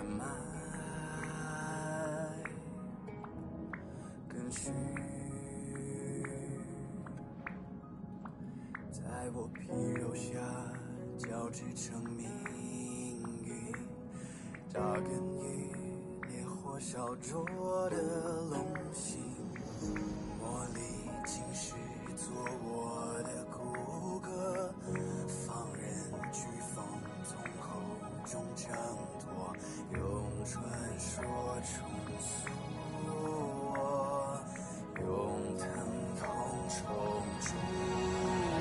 脉跟去，在我皮肉下交织成命运，扎根于烈火烧灼的龙心，磨砺今世做我的骨骼，放任飓风从口中挣脱，用传说重塑我，用疼痛重铸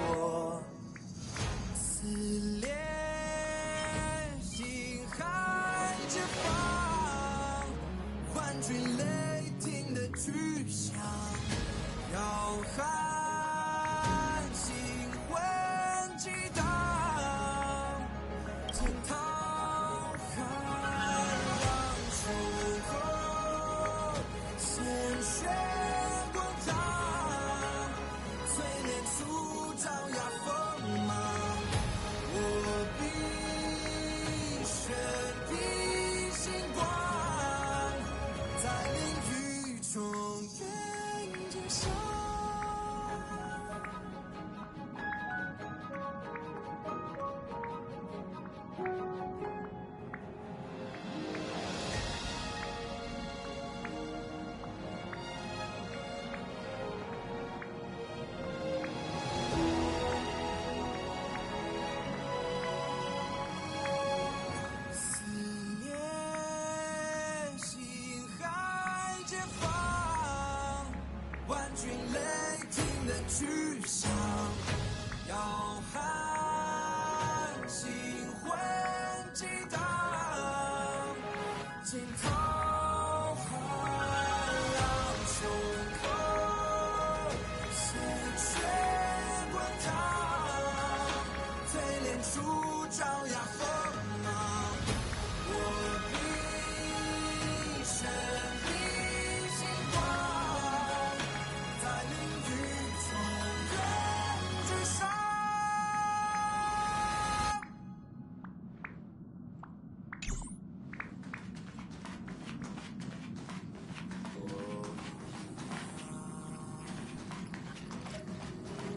我，撕裂心海之方，换取雷霆的去向，要喊心魂激荡，惊涛骇浪守候，鲜血滚烫，淬炼出张牙锋芒，我必身披星光，在领域中愿见效。撕裂心海解放，万军雷霆的去向，要喊心魂激荡，惊涛骇浪胸口，鲜血滚烫，淬炼出张牙锋芒，我必身披星光，在领域中愿至上。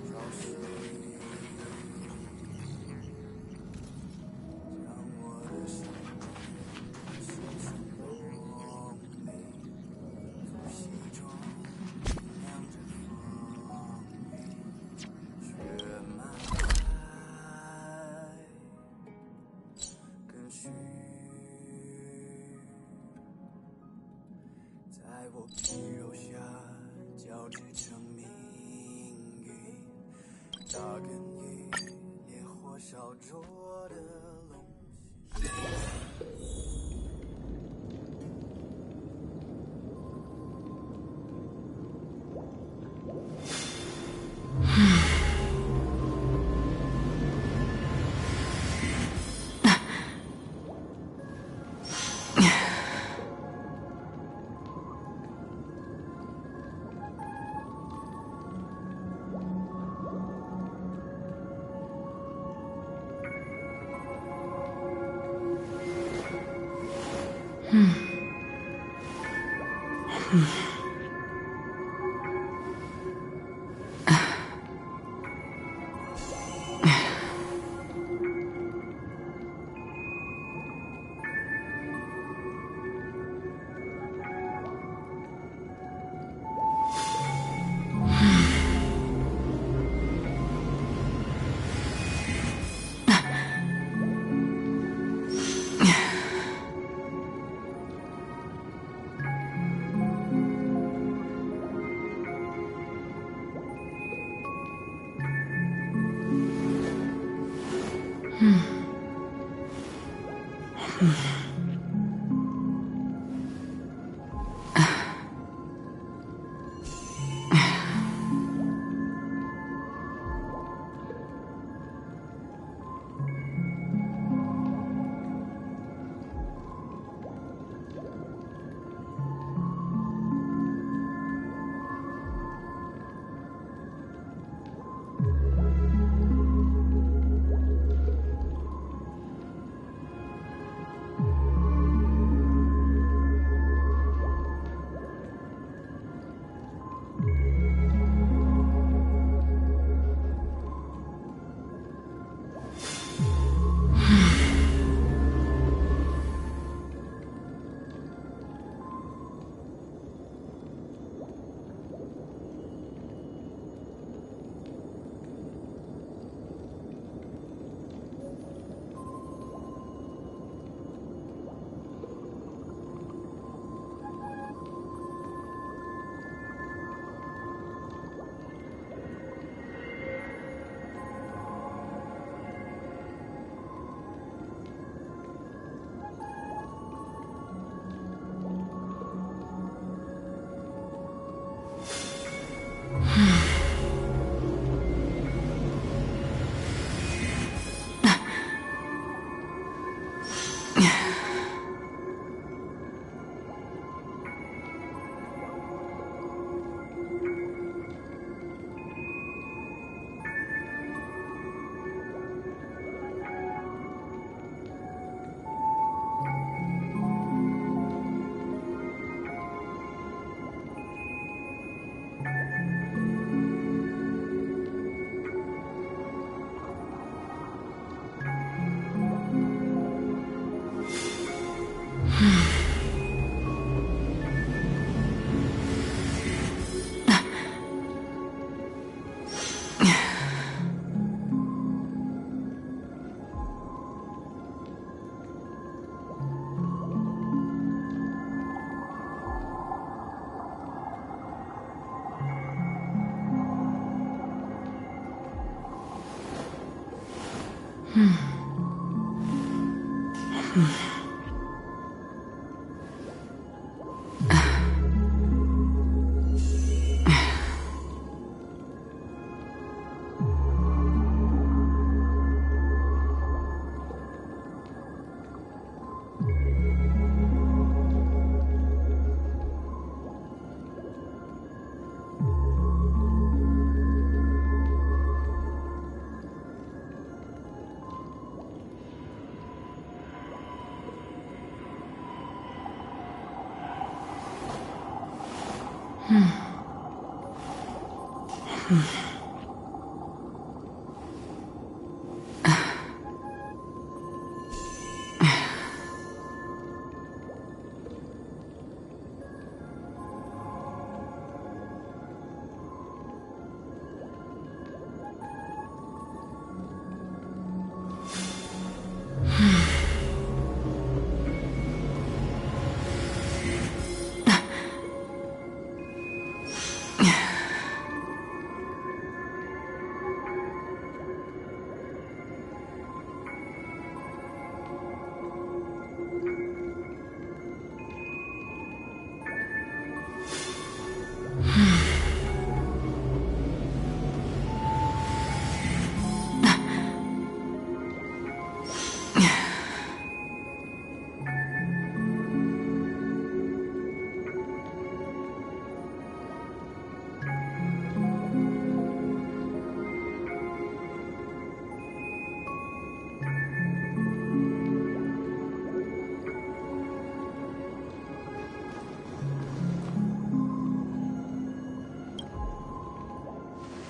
朝夕将我的心写成梦里，呼吸中酿着风雨，血脉跟去，在我皮肉下交织成命运，扎根于烈火烧灼的龙心。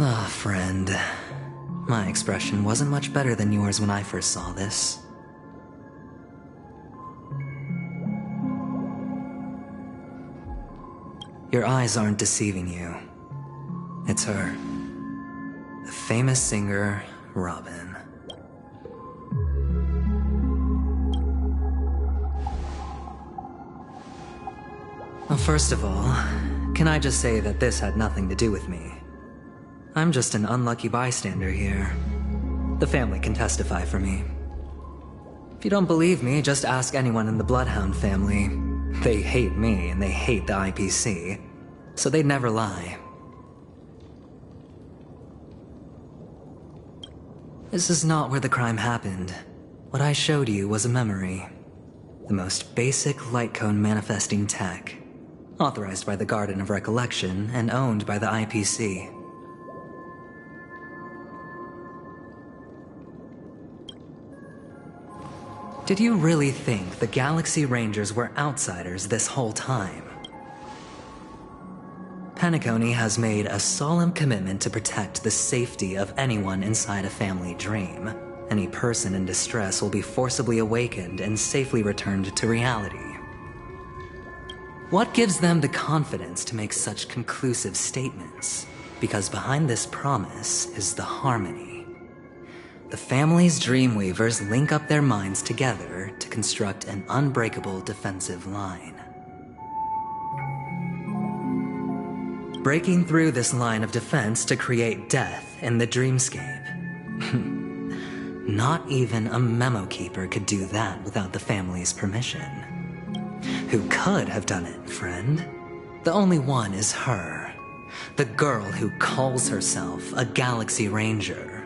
Ah, friend. My expression wasn't much better than yours when I first saw this. Your eyes aren't deceiving you. It's her. The famous singer, Robin. Well, first of all, can I just say that this had nothing to do with me? I'm just an unlucky bystander here. The family can testify for me. If you don't believe me, just ask anyone in the Bloodhound family. They hate me and they hate the IPC, so they'd never lie. This is not where the crime happened. What I showed you was a memory. The most basic light cone manifesting tech. Authorized by the Garden of Recollection and owned by the IPC. Did you really think the Galaxy Rangers were outsiders this whole time? Penacony has made a solemn commitment to protect the safety of anyone inside a family dream. Any person in distress will be forcibly awakened and safely returned to reality. What gives them the confidence to make such conclusive statements? Because behind this promise is the harmony. The family's Dreamweavers link up their minds together to construct an unbreakable defensive line. Breaking through this line of defense to create death in the dreamscape. Not even a memo keeper could do that without the family's permission. Who could have done it, friend? The only one is her. The girl who calls herself a Galaxy Ranger.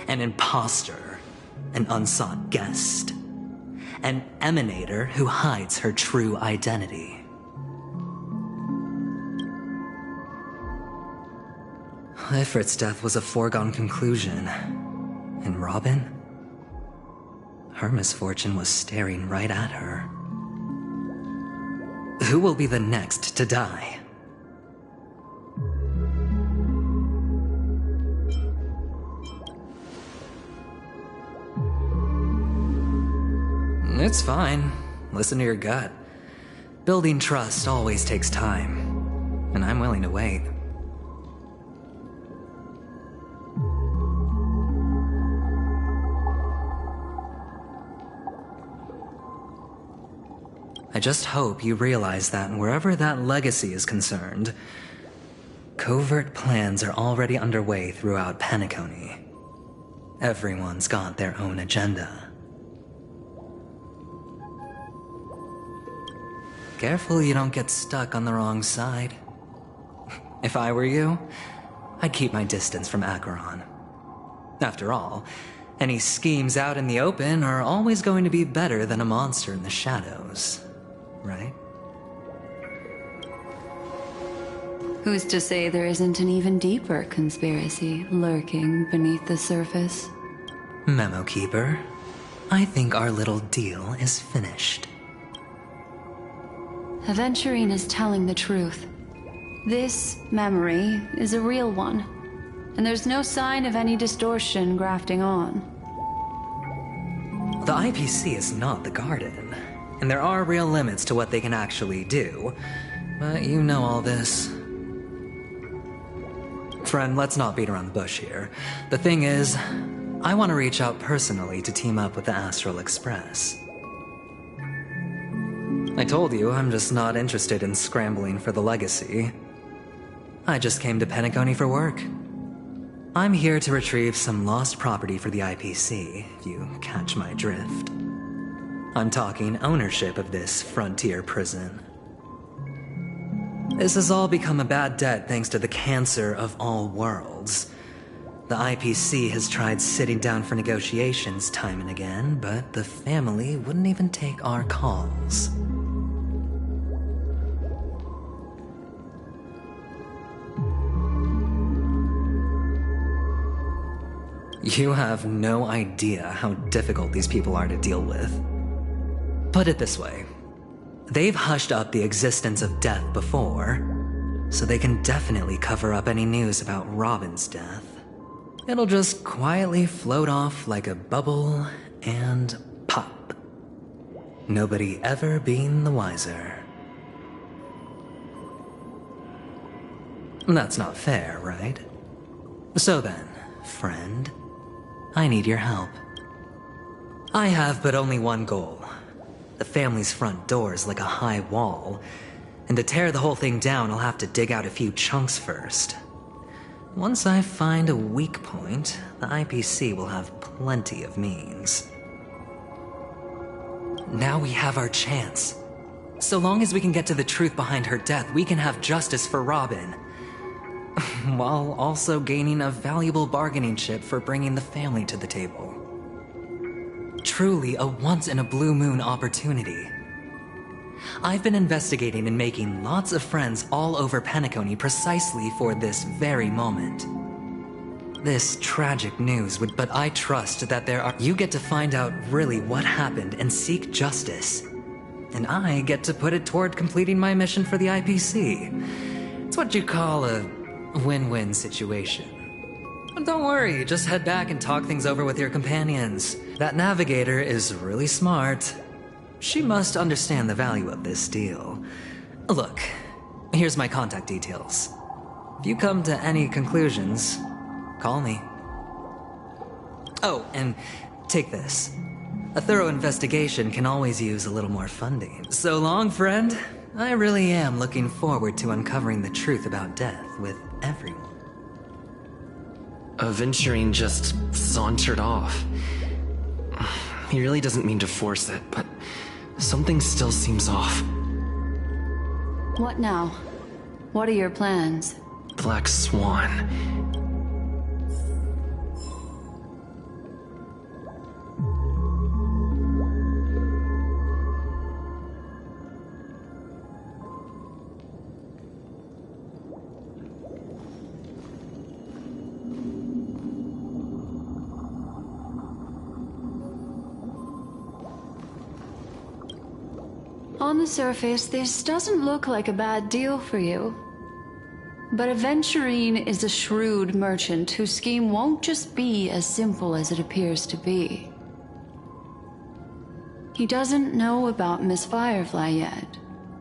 An imposter, an unsought guest, an emanator who hides her true identity. Ifrit's death was a foregone conclusion. And Robin? Her misfortune was staring right at her. Who will be the next to die? It's fine. Listen to your gut. Building trust always takes time, and I'm willing to wait. I just hope you realize that wherever that legacy is concerned, covert plans are already underway throughout Penacony. Everyone's got their own agenda. Careful you don't get stuck on the wrong side. If I were you, I'd keep my distance from Acheron. After all, any schemes out in the open are always going to be better than a monster in the shadows, right? Who's to say there isn't an even deeper conspiracy lurking beneath the surface? Memo Keeper, I think our little deal is finished. Aventurine is telling the truth. This memory is a real one, and there's no sign of any distortion grafting on. The IPC is not the Garden, and there are real limits to what they can actually do, but you know all this. Friend, let's not beat around the bush here. The thing is, I want to reach out personally to team up with the Astral Express. I told you I'm just not interested in scrambling for the legacy. I just came to Penacony for work. I'm here to retrieve some lost property for the IPC, if you catch my drift. I'm talking ownership of this frontier prison. This has all become a bad debt thanks to the cancer of all worlds. The IPC has tried sitting down for negotiations time and again, but the family wouldn't even take our calls. You have no idea how difficult these people are to deal with. Put it this way. They've hushed up the existence of death before, so they can definitely cover up any news about Robin's death. It'll just quietly float off like a bubble and pop. Nobody ever being the wiser. That's not fair, right? So then, friend, I need your help. I have but only one goal. The family's front door is like a high wall, and to tear the whole thing down, I'll have to dig out a few chunks first. Once I find a weak point, the IPC will have plenty of means. Now we have our chance. So long as we can get to the truth behind her death, we can have justice for Robin. While also gaining a valuable bargaining chip for bringing the family to the table. Truly a once-in-a-blue-moon opportunity. I've been investigating and making lots of friends all over Penacony precisely for this very moment. This tragic news would, but I trust that you get to find out really what happened and seek justice. And I get to put it toward completing my mission for the IPC. It's what you call a win-win situation. But don't worry, just head back and talk things over with your companions. That navigator is really smart. She must understand the value of this deal. Look, here's my contact details. If you come to any conclusions, call me. Oh, and take this. A thorough investigation can always use a little more funding. So long, friend. I really am looking forward to uncovering the truth about death with everyone. Aventurine just sauntered off. He really doesn't mean to force it, but something still seems off. What now? What are your plans? Black Swan. On the surface, this doesn't look like a bad deal for you. But Aventurine is a shrewd merchant whose scheme won't just be as simple as it appears to be. He doesn't know about Miss Firefly yet,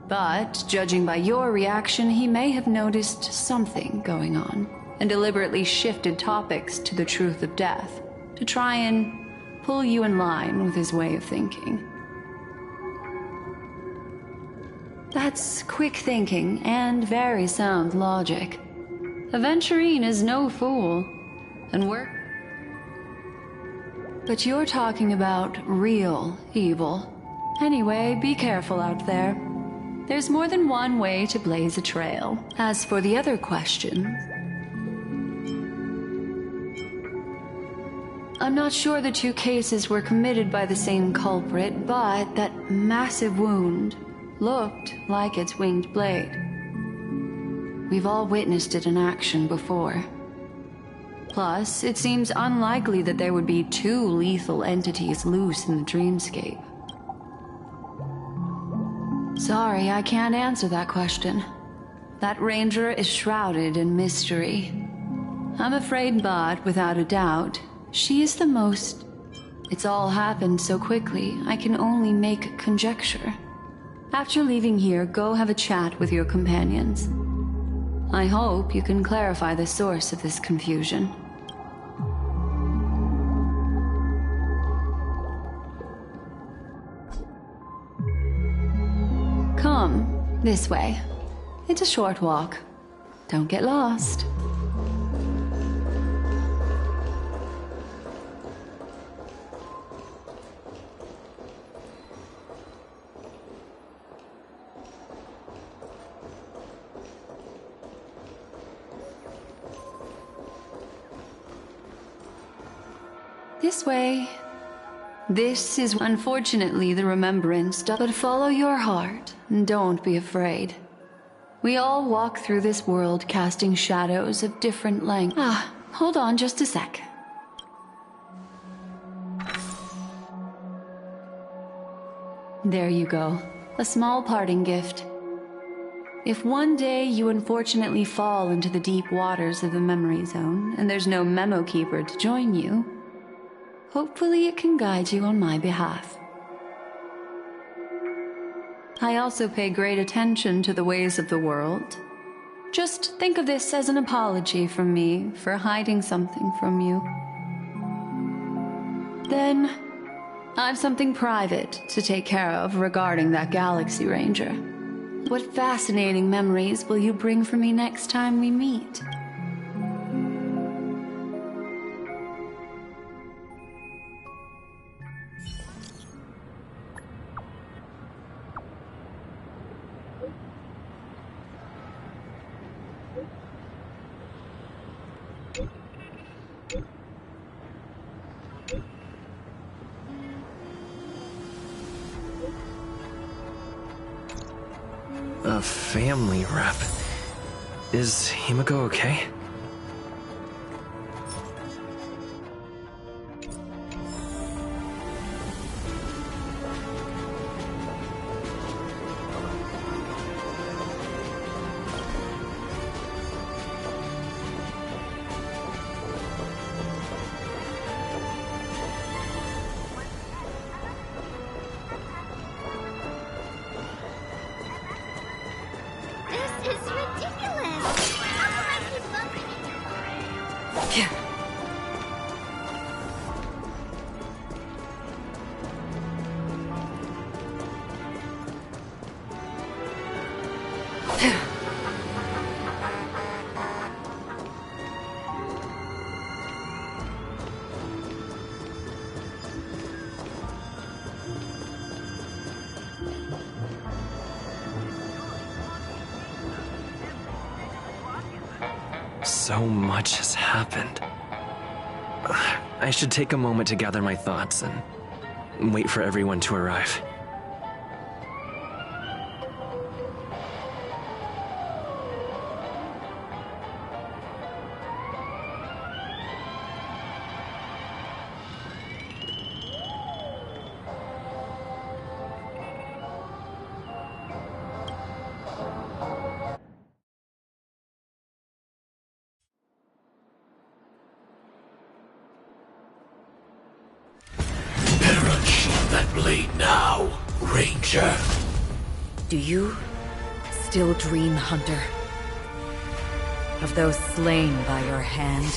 but judging by your reaction, he may have noticed something going on and deliberately shifted topics to the truth of death to try and pull you in line with his way of thinking. That's quick thinking and very sound logic. Aventurine is no fool, and But you're talking about real evil. Anyway, be careful out there. There's more than one way to blaze a trail. As for the other questions, I'm not sure the two cases were committed by the same culprit, but that massive wound looked like its winged blade. We've all witnessed it in action before. Plus, it seems unlikely that there would be two lethal entities loose in the dreamscape. Sorry, I can't answer that question. That ranger is shrouded in mystery. I'm afraid, but without a doubt, she is the most... It's all happened so quickly, I can only make conjecture. After leaving here, go have a chat with your companions. I hope you can clarify the source of this confusion. Come, this way. It's a short walk. Don't get lost. This way. This is unfortunately the remembrance, but follow your heart and don't be afraid. We all walk through this world casting shadows of different length. Hold on just a sec. There you go. A small parting gift. If one day you unfortunately fall into the deep waters of the memory zone and there's no memo keeper to join you, hopefully it can guide you on my behalf. I also pay great attention to the ways of the world. Just think of this as an apology from me for hiding something from you. Then, I've something private to take care of regarding that Galaxy Ranger. What fascinating memories will you bring for me next time we meet? A family rep. Is Himiko okay? So much has happened. I should take a moment to gather my thoughts and wait for everyone to arrive. Blade now, Ranger. Do you still dream, Hunter? Of those slain by your hand?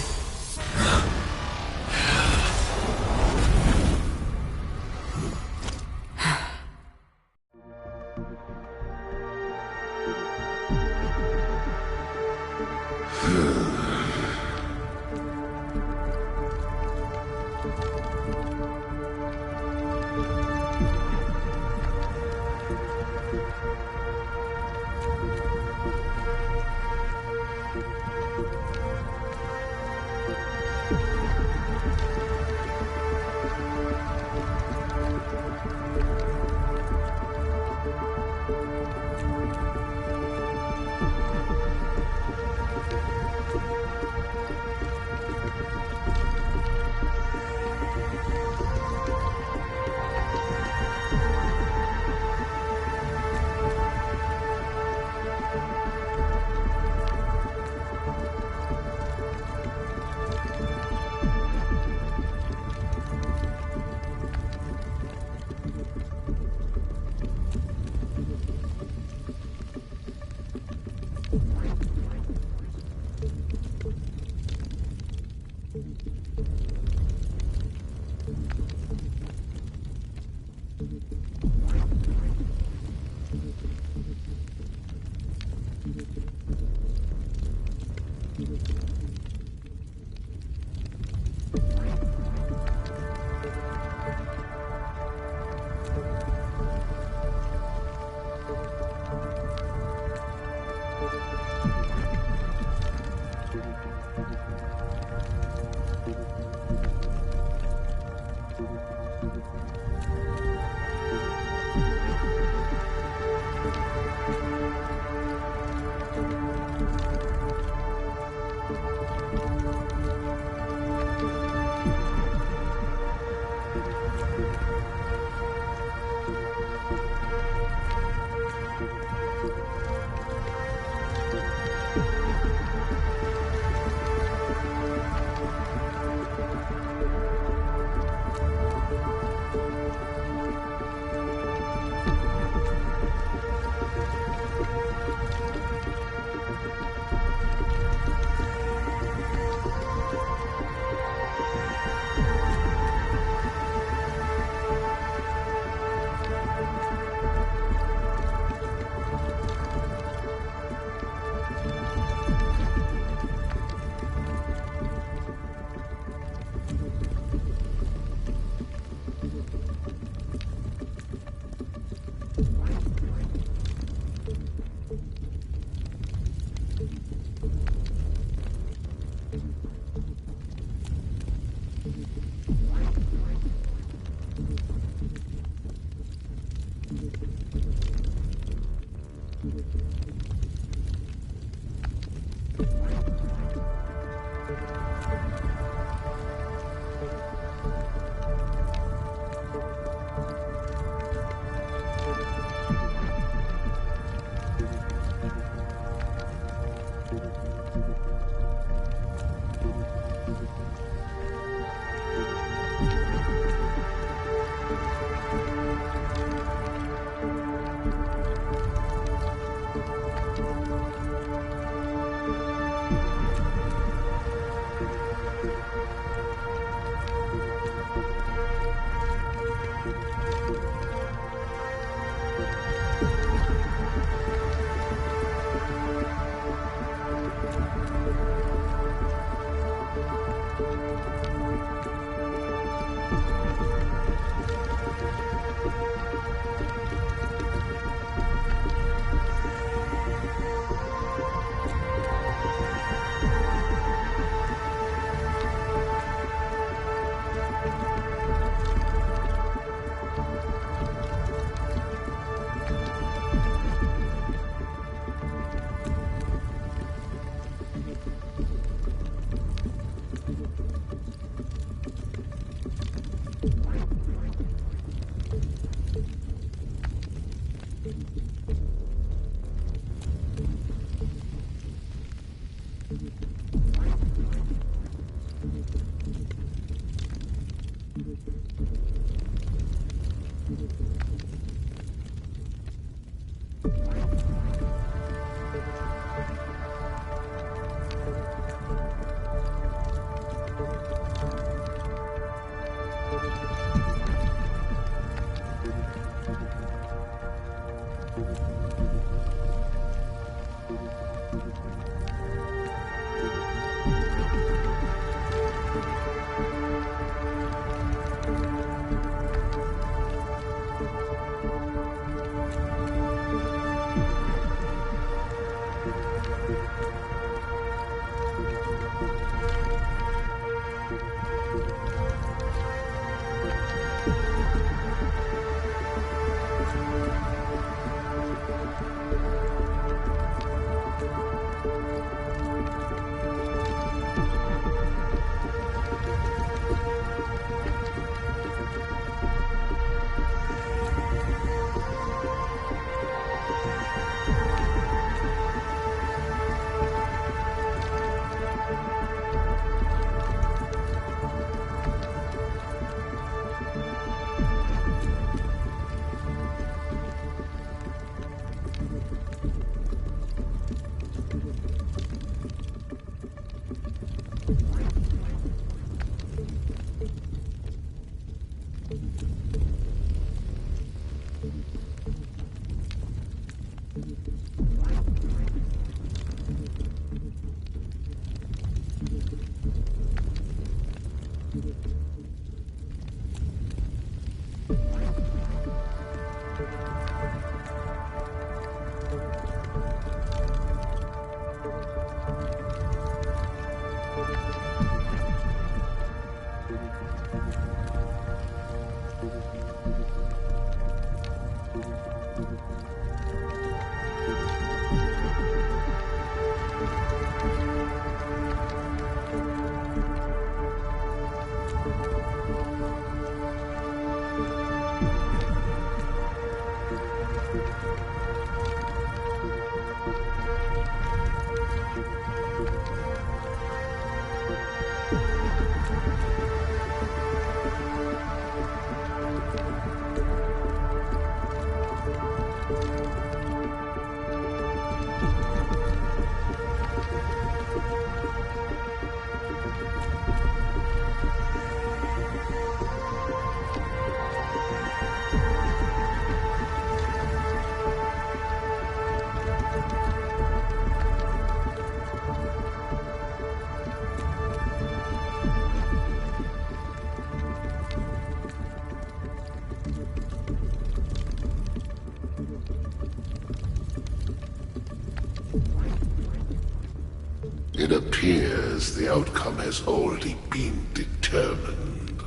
It appears the outcome has already been determined.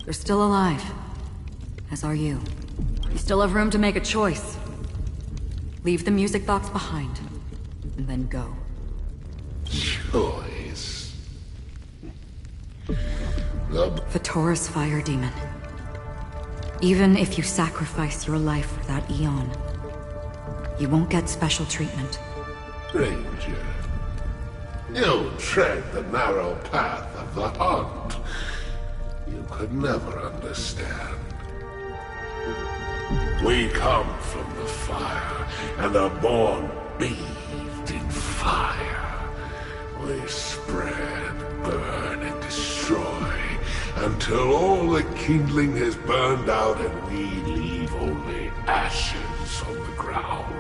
You're still alive. As are you. You still have room to make a choice. Leave the music box behind, and then go. Choice. The Taurus Fire Demon. Even if you sacrifice your life for that Eon, you won't get special treatment. Stranger, you tread the narrow path of the hunt. You could never understand. We come from the fire, and are born bathed in fire. We spread, burn, and destroy, until all the kindling has burned out and we leave only ashes on the ground.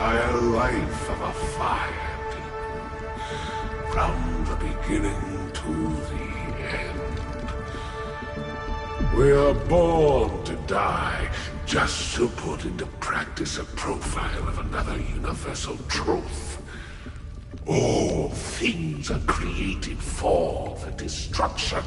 entire life of a fire demon. From the beginning to the end. We are born to die just to put into practice a profile of another universal truth. All things are created for the destruction.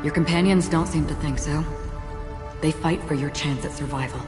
Your companions don't seem to think so. They fight for your chance at survival.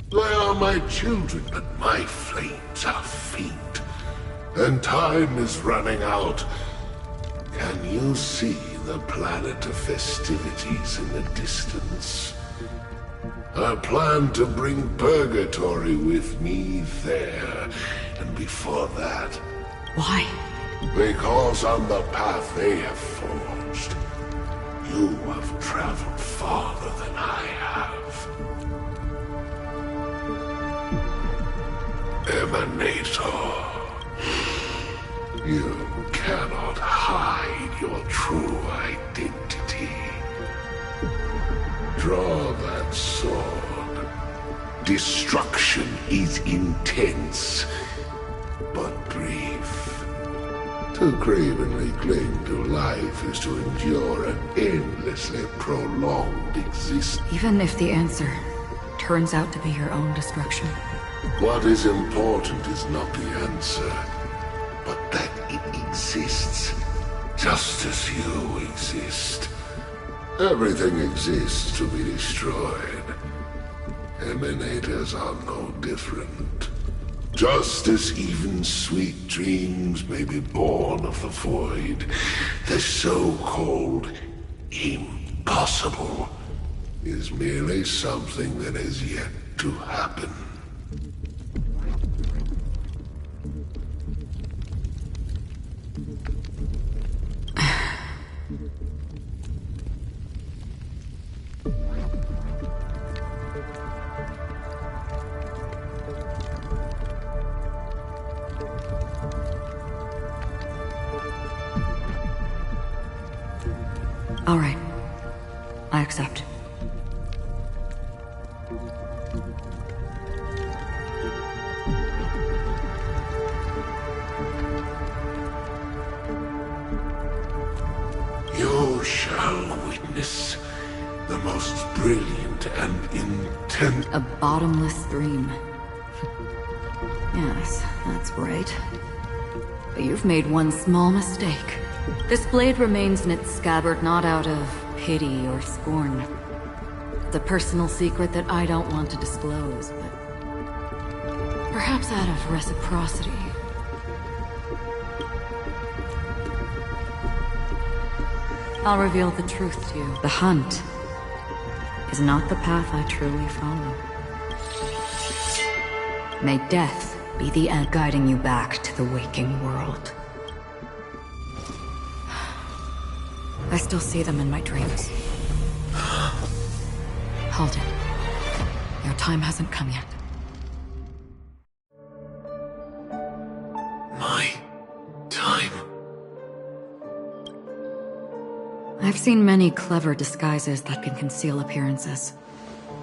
They are my children, but my flames are faint. And time is running out. Can you see the planet of festivities in the distance? I plan to bring Purgatory with me there. And before that... Why? Because on the path they have forged, you have traveled farther than I have. Emanator. You cannot hide your true identity. Draw that sword. Destruction is intense, but brief. To cravenly cling to life is to endure an endlessly prolonged existence. Even if the answer turns out to be your own destruction. What is important is not the answer, but that it exists, just as you exist. Everything exists to be destroyed. Emanators are no different. Just as even sweet dreams may be born of the void, the so-called impossible is merely something that has yet to happen. All right. I accept. You shall witness the most brilliant and intense... A bottomless stream. Yes, that's right. But you've made one small mistake. This blade remains in its scabbard not out of pity or scorn. It's a personal secret that I don't want to disclose, but perhaps out of reciprocity. I'll reveal the truth to you. The hunt is not the path I truly follow. May death be the end guiding you back to the waking world. I still see them in my dreams. Hold it. Your time hasn't come yet. My time I've seen many clever disguises that can conceal appearances,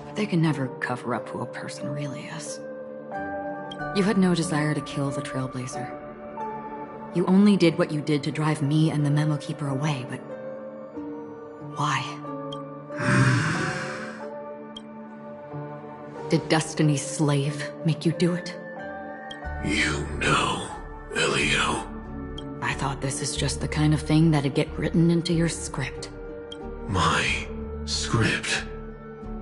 but they can never cover up who a person really is. You had no desire to kill the Trailblazer. You only did what you did to drive me and the Memo Keeper away, but... why? Did Destiny's slave make you do it? You know, Elio. I thought this is just the kind of thing that'd get written into your script. My script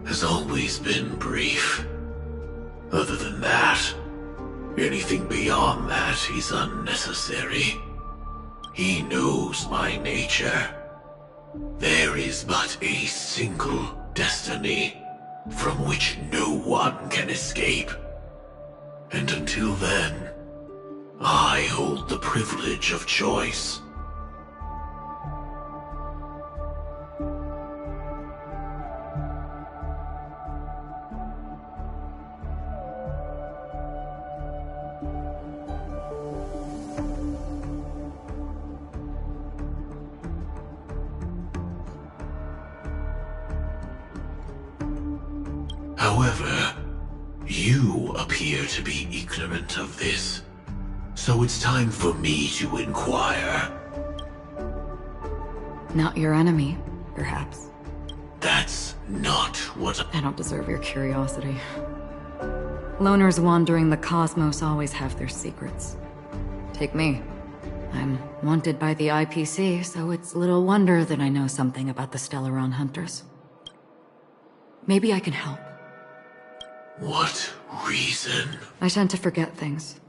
has always been brief. Other than that, anything beyond that is unnecessary. He knows my nature. There is but a single destiny from which no one can escape. And until then, I hold the privilege of choice. However, you appear to be ignorant of this, so it's time for me to inquire. Not your enemy, perhaps. That's not what I don't deserve your curiosity. Loners wandering the cosmos always have their secrets. Take me. I'm wanted by the IPC, so it's little wonder that I know something about the Stellaron Hunters. Maybe I can help. What reason? I tend to forget things.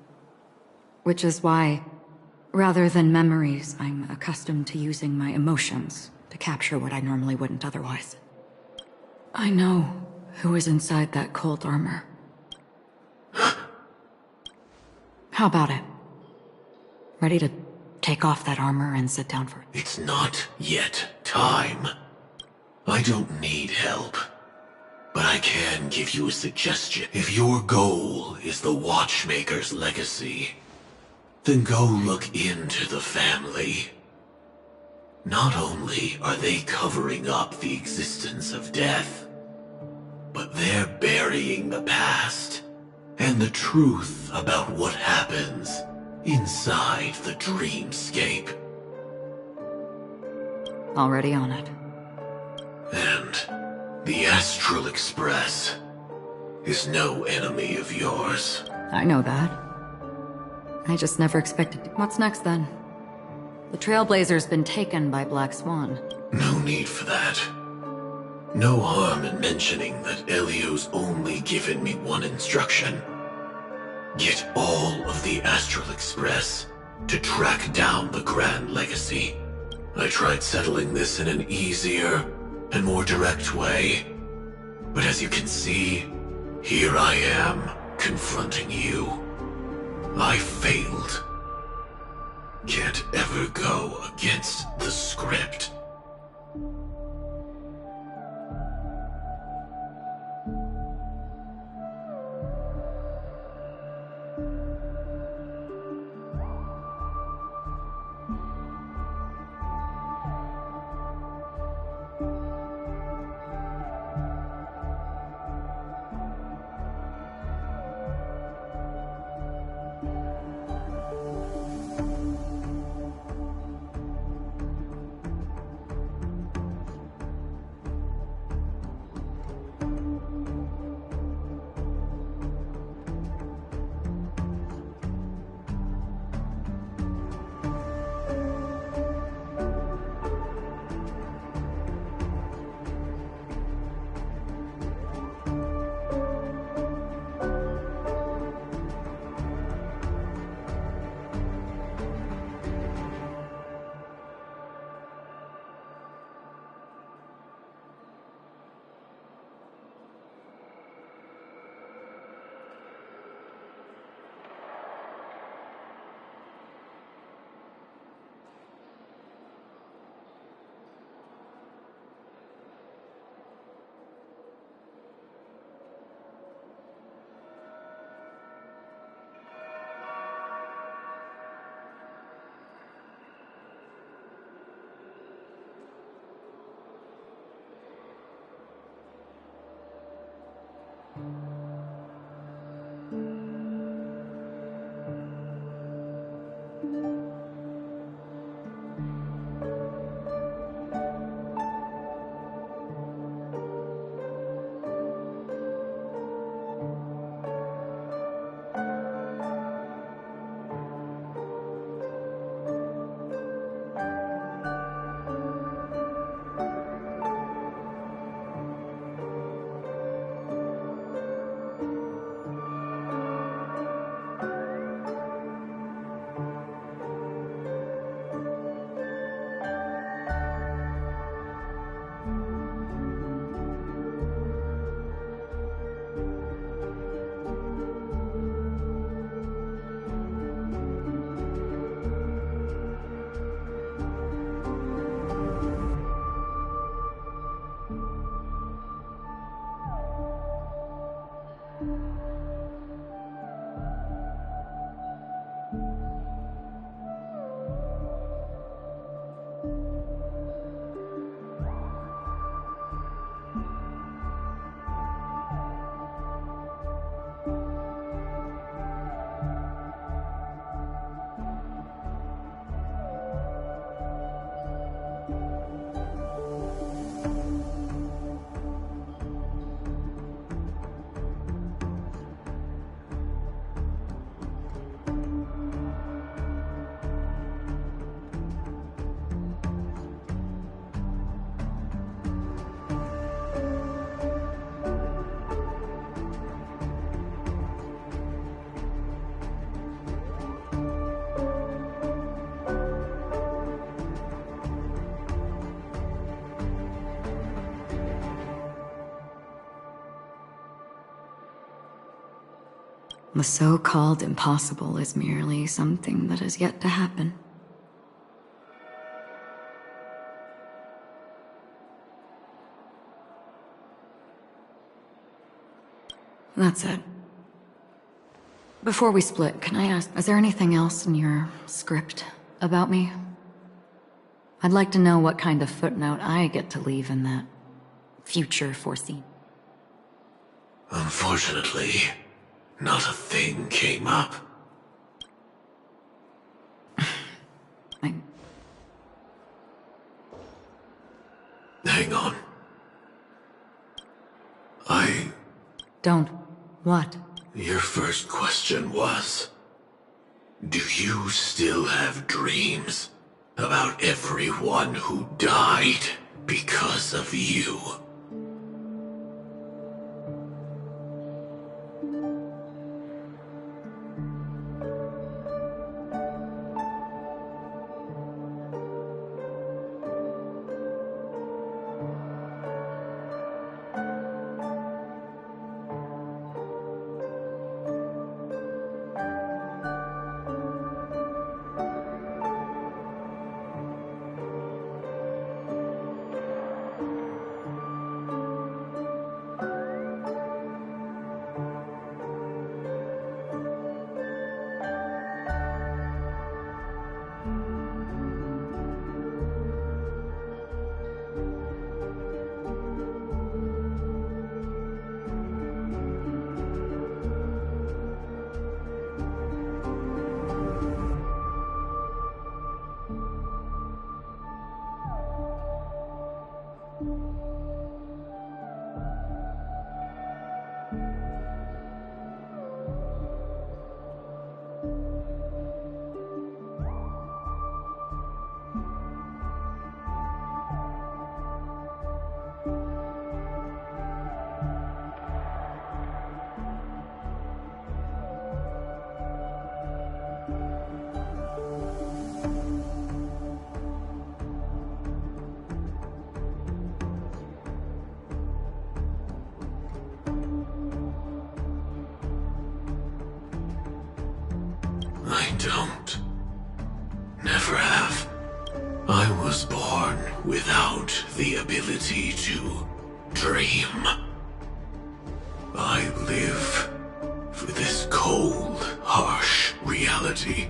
Which is why, rather than memories, I'm accustomed to using my emotions to capture what I normally wouldn't otherwise. I know who is inside that cold armor. How about it? Ready to take off that armor and sit down for it? It's not yet time. I don't need help. But I can give you a suggestion. If your goal is the Watchmaker's legacy, then go look into the family. Not only are they covering up the existence of death, but they're burying the past and the truth about what happens inside the dreamscape. Already on it. And the Astral Express is no enemy of yours. I know that. I just never expected to... What's next, then? The Trailblazer's been taken by Black Swan. No need for that. No harm in mentioning that Elio's only given me one instruction. Get all of the Astral Express to track down the Grand Legacy. I tried settling this in an easier and more direct way. But as you can see, here I am, confronting you. I failed. Can't ever go against the script. the so-called impossible is merely something that has yet to happen. That's it. Before we split, can I ask, is there anything else in your script about me? I'd like to know what kind of footnote I get to leave in that future foreseen. Unfortunately, not a thing came up. Hang on. Don't. What? Your first question was, do you still have dreams about everyone who died because of you? I don't. Never have. I was born without the ability to dream. I live for this cold, harsh reality.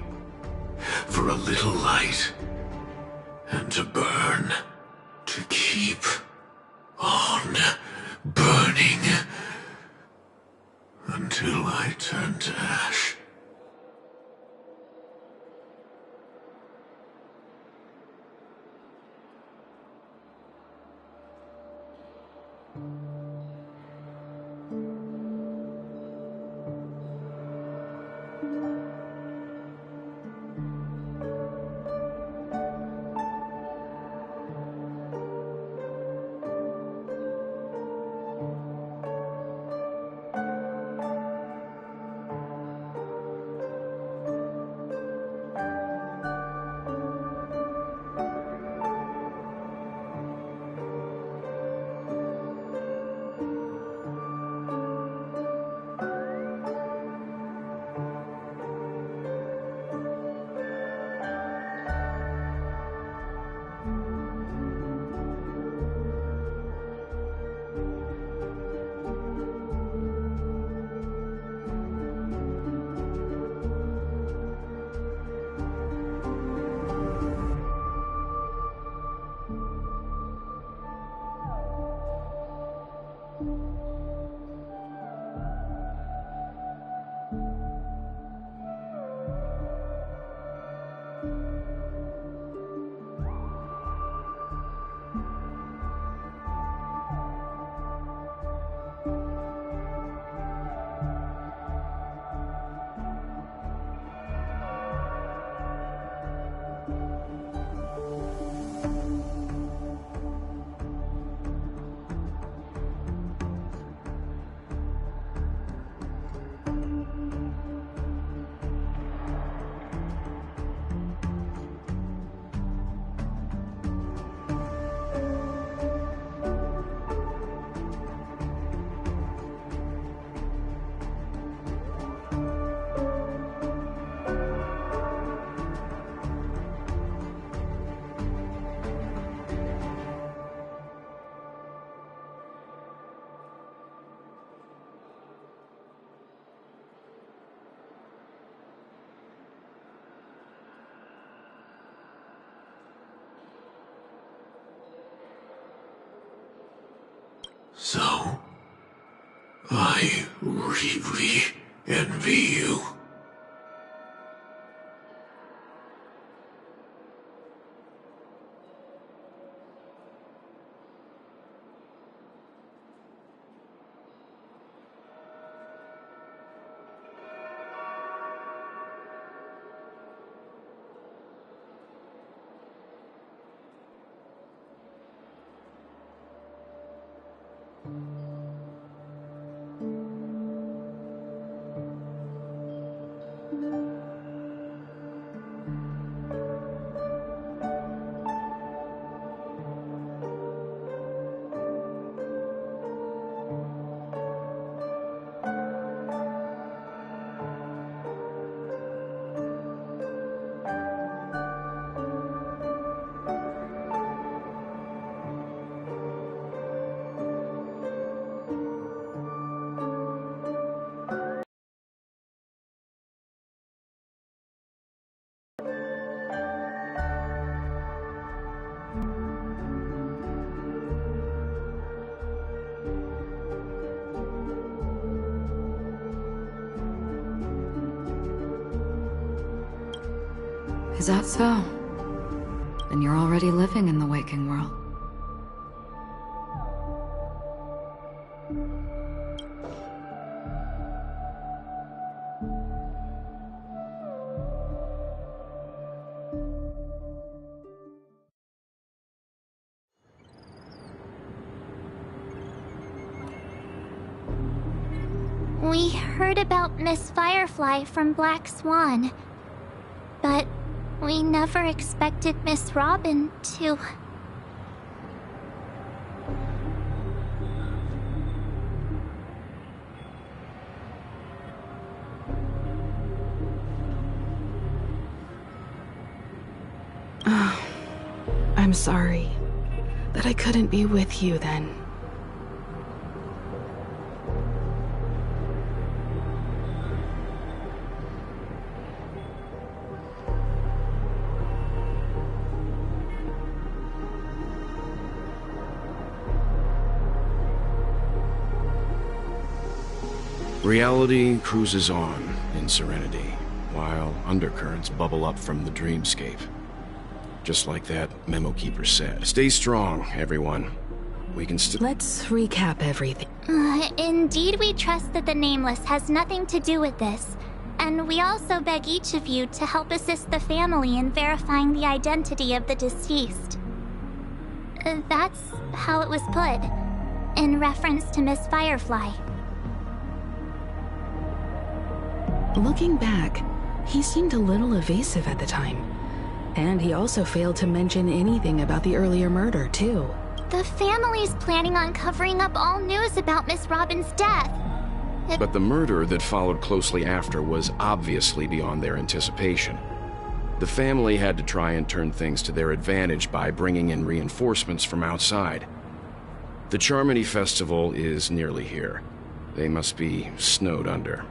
For a little light. And to burn. To keep on burning. Until I turn to ash. So, I really envy you. Is that so? Then you're already living in the waking world. We heard about Miss Firefly from Black Swan, but we never expected Miss Robin to... I'm sorry that I couldn't be with you then. Reality cruises on in serenity, while undercurrents bubble up from the dreamscape. Just like that memo keeper said. Stay strong, everyone. We can still— Let's recap everything. Indeed, we trust that the Nameless has nothing to do with this. And we also beg each of you to help assist the family in verifying the identity of the deceased. That's how it was put, in reference to Miss Firefly. Looking back, he seemed a little evasive at the time. And he also failed to mention anything about the earlier murder, too. The family's planning on covering up all news about Miss Robin's death. But the murder that followed closely after was obviously beyond their anticipation. The family had to try and turn things to their advantage by bringing in reinforcements from outside. The Charmony Festival is nearly here. They must be snowed under.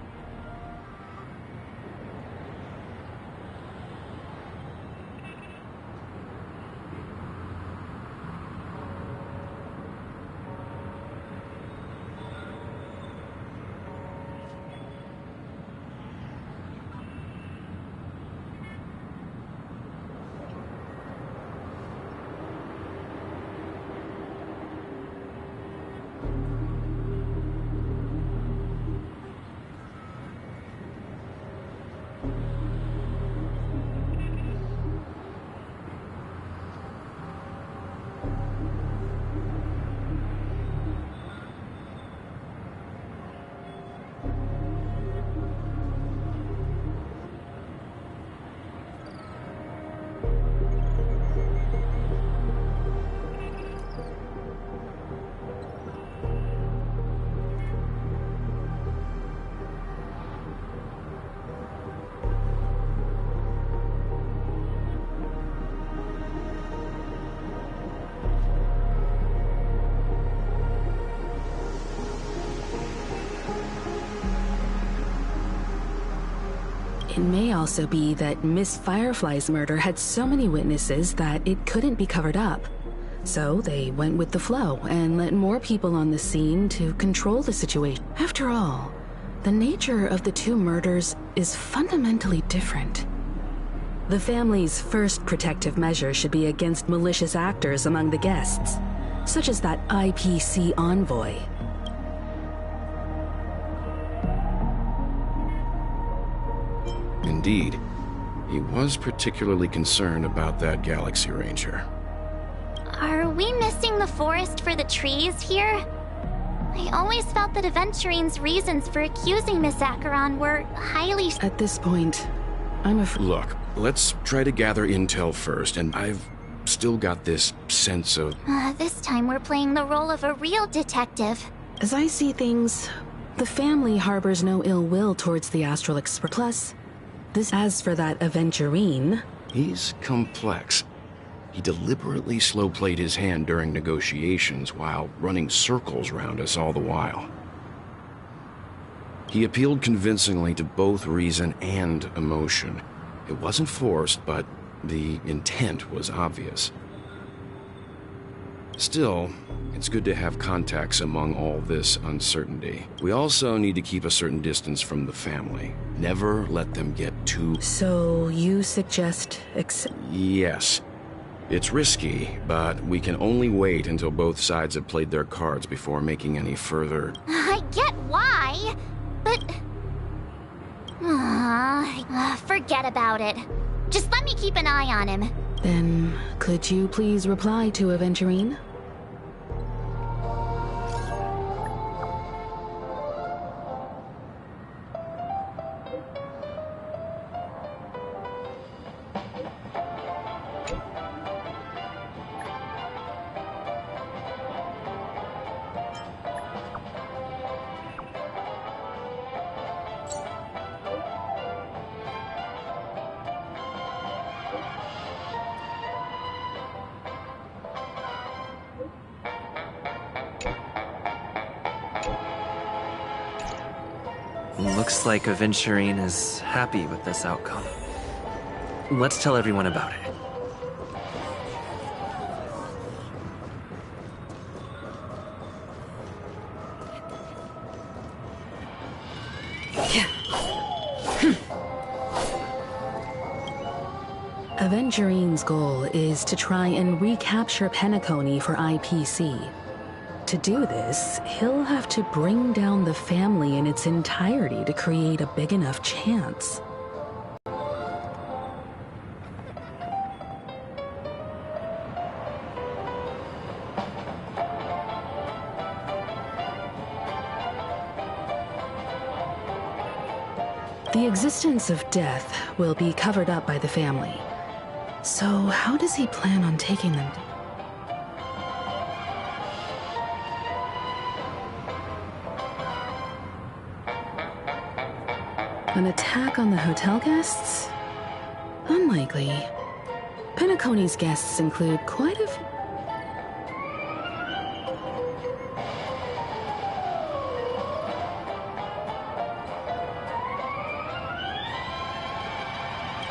It may also be that Miss Firefly's murder had so many witnesses that it couldn't be covered up. So they went with the flow and let more people on the scene to control the situation. After all, the nature of the two murders is fundamentally different. The family's first protective measure should be against malicious actors among the guests, such as that IPC envoy. Indeed. He was particularly concerned about that Galaxy Ranger. Are we missing the forest for the trees here? I always felt that Aventurine's reasons for accusing Miss Acheron were highly... At this point, I'm afraid... Look, let's try to gather intel first, and I've still got this sense of... This time we're playing the role of a real detective. As I see things, the family harbors no ill will towards the Astral Express. Plus, as for that Aventurine... He's complex. He deliberately slow-played his hand during negotiations while running circles around us all the while. He appealed convincingly to both reason and emotion. It wasn't forced, but the intent was obvious. Still, it's good to have contacts among all this uncertainty. We also need to keep a certain distance from the family. Never let them get too... So, you suggest Yes. It's risky, but we can only wait until both sides have played their cards before making any further... I get why, but... forget about it. Just let me keep an eye on him. Then, could you please reply to Aventurine? Looks like Aventurine is happy with this outcome. Let's tell everyone about it. Aventurine's goal is to try and recapture Penacony for IPC. To do this, he'll have to bring down the family in its entirety to create a big enough chance. The existence of death will be covered up by the family. So how does he plan on taking them? An attack on the hotel guests? Unlikely. Penacony's guests include quite a few...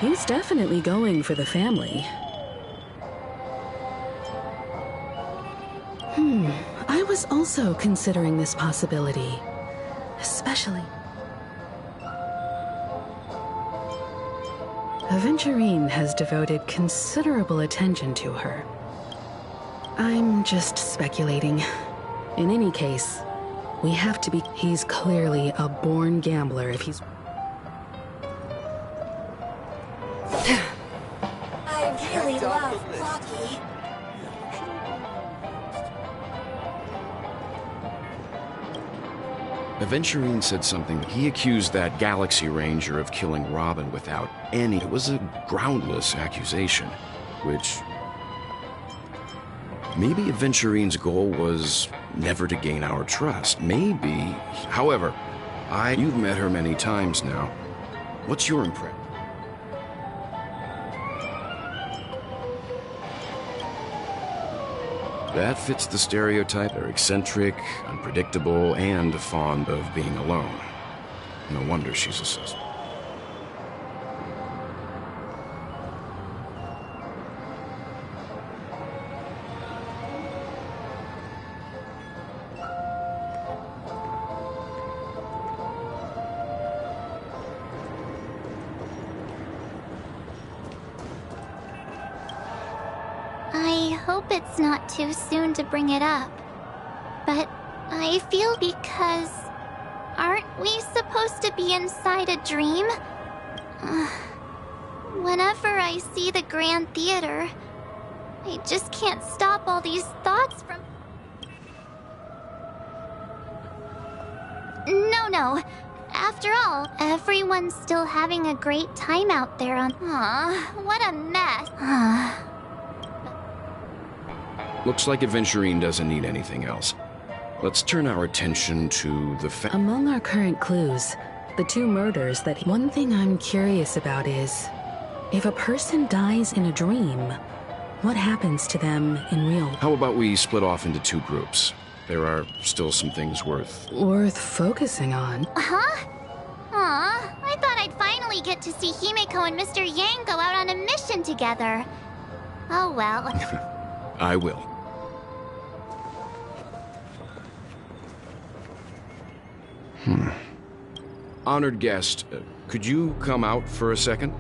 He's definitely going for the family. I was also considering this possibility. Especially... Aventurine has devoted considerable attention to her. I'm just speculating. In any case, we have to be... He's clearly a born gambler if he's... I really love Flocky. Aventurine said something. He accused that Galaxy Ranger of killing Robin without any... It was a groundless accusation, which... Maybe Aventurine's goal was never to gain our trust. Maybe... However, You've met her many times now. What's your impression? That fits the stereotype. They're eccentric, unpredictable, and fond of being alone. No wonder she's a suspect. hope it's not too soon to bring it up. But I feel because... aren't we supposed to be inside a dream? Whenever I see the Grand Theater, I just can't stop all these thoughts from... No. After all, everyone's still having a great time out there on... Aw, what a mess. Looks like Aventurine doesn't need anything else. Let's turn our attention to the Among our current clues, the two murders that... One thing I'm curious about is, if a person dies in a dream, what happens to them in real... How about we split off into two groups? There are still some things worth focusing on. Huh? Aw, I thought I'd finally get to see Himeko and Mr. Yang go out on a mission together. Oh well. I will. Honored guest, could you come out for a second?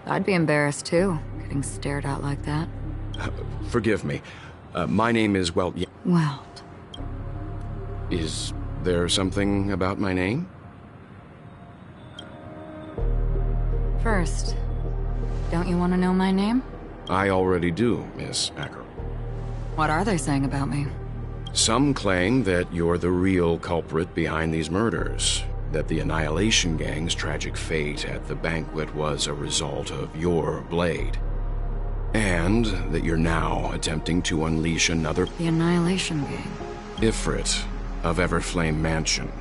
I'd be embarrassed too, getting stared at like that. Forgive me. My name is, well... Weld. Is there something about my name? First, don't you want to know my name? I already do, Miss Acker. What are they saying about me? Some claim that you're the real culprit behind these murders, that the Annihilation Gang's tragic fate at the banquet was a result of your blade, and that you're now attempting to unleash another... The Annihilation Gang. Ifrit of Everflame Mansion.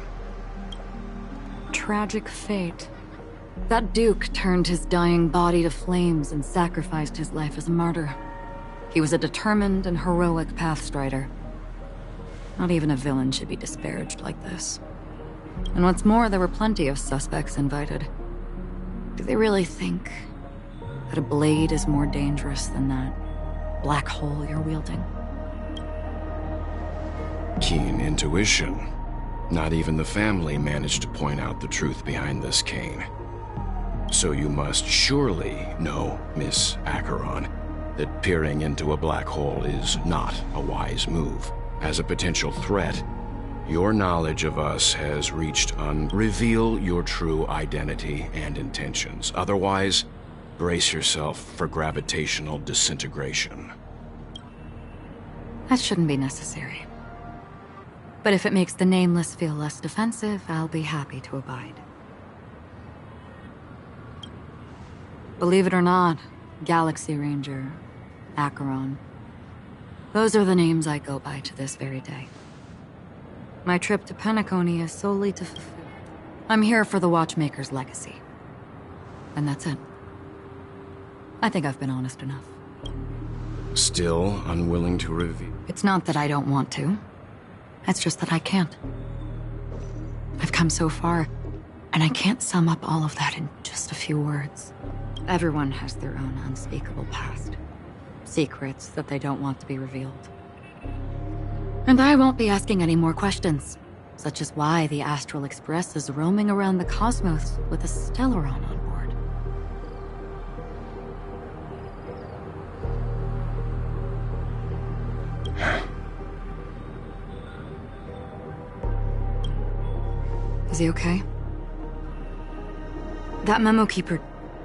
Tragic fate. That Duke turned his dying body to flames and sacrificed his life as a martyr. He was a determined and heroic pathstrider. Not even a villain should be disparaged like this. And what's more, there were plenty of suspects invited. Do they really think that a blade is more dangerous than that black hole you're wielding? Keen intuition. Not even the family managed to point out the truth behind this cane. So you must surely know, Miss Acheron, that peering into a black hole is not a wise move. As a potential threat, your knowledge of us has reached Reveal your true identity and intentions. Otherwise, brace yourself for gravitational disintegration. That shouldn't be necessary. But if it makes the Nameless feel less defensive, I'll be happy to abide. Believe it or not, Galaxy Ranger, Acheron, those are the names I go by to this very day. My trip to Penacony is solely to fulfill. I'm here for the Watchmaker's legacy. And that's it. I think I've been honest enough. Still unwilling to reveal? It's not that I don't want to. It's just that I can't. I've come so far, and I can't sum up all of that in just a few words. Everyone has their own unspeakable past. Secrets that they don't want to be revealed. And I won't be asking any more questions, such as why the Astral Express is roaming around the cosmos with a Stellaron on board. Is he okay? That memo keeper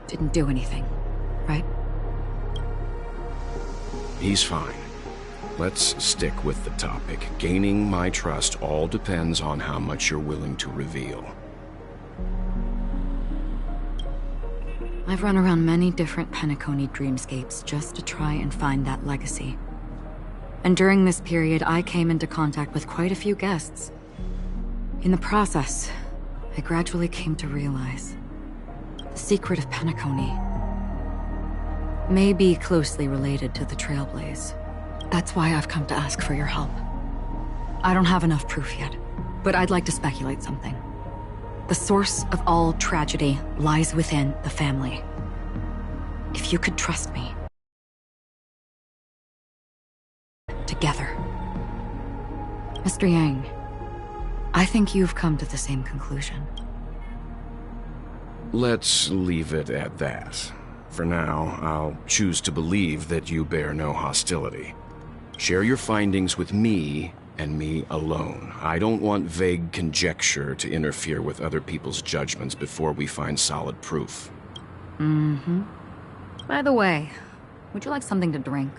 didn't do anything, right? He's fine. Let's stick with the topic. Gaining my trust all depends on how much you're willing to reveal. I've run around many different Penacony dreamscapes just to try and find that legacy. And during this period, I came into contact with quite a few guests. In the process, I gradually came to realize the secret of Penacony may be closely related to the Trailblaze. That's why I've come to ask for your help. I don't have enough proof yet, but I'd like to speculate something. The source of all tragedy lies within the family. If you could trust me. Together. Mr. Yang, I think you've come to the same conclusion. Let's leave it at that. For now, I'll choose to believe that you bear no hostility. Share your findings with me, and me alone. I don't want vague conjecture to interfere with other people's judgments before we find solid proof. Mm-hmm. By the way, would you like something to drink?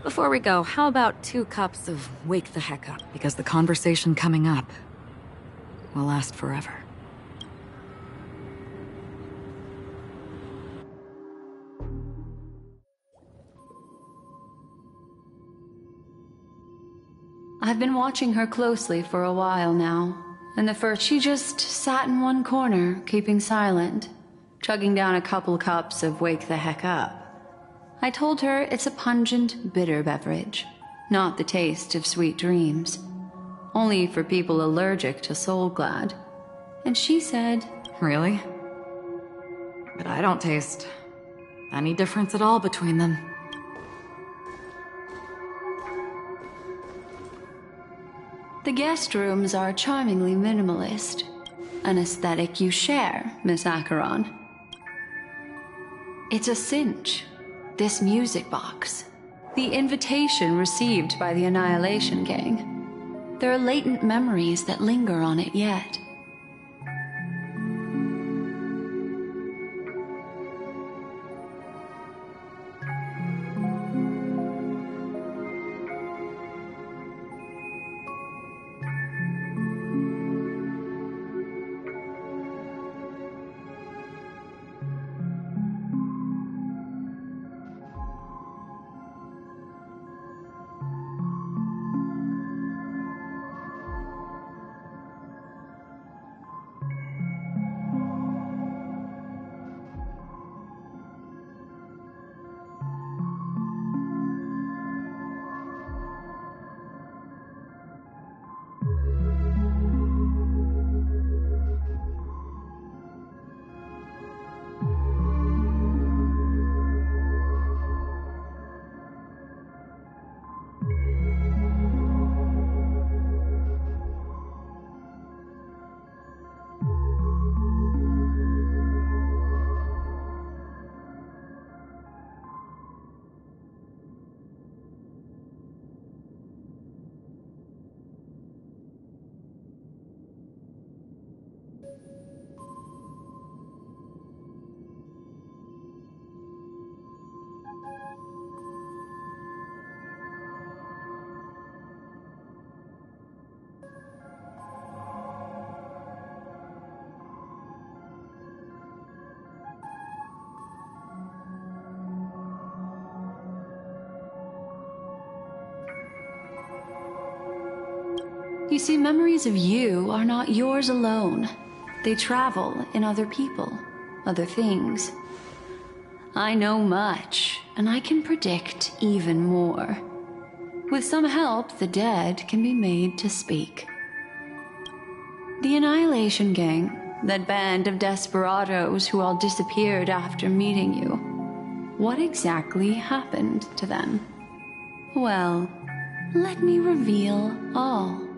Before we go, how about 2 cups of Wake the Heck Up? Because the conversation coming up will last forever. I've been watching her closely for a while now, and at first she just sat in one corner, keeping silent, chugging down a couple cups of Wake the Heck Up. I told her it's a pungent, bitter beverage, not the taste of sweet dreams, only for people allergic to Soulglad. And she said, Really? But I don't taste any difference at all between them. the guest rooms are charmingly minimalist, an aesthetic you share, Miss Acheron. It's a cinch, this music box, the invitation received by the Annihilation Gang. There are latent memories that linger on it yet. You see, memories of you are not yours alone. They travel in other people, other things. I know much, and I can predict even more. With some help, the dead can be made to speak. The Annihilation Gang, that band of desperados who all disappeared after meeting you. What exactly happened to them? Well, let me reveal all.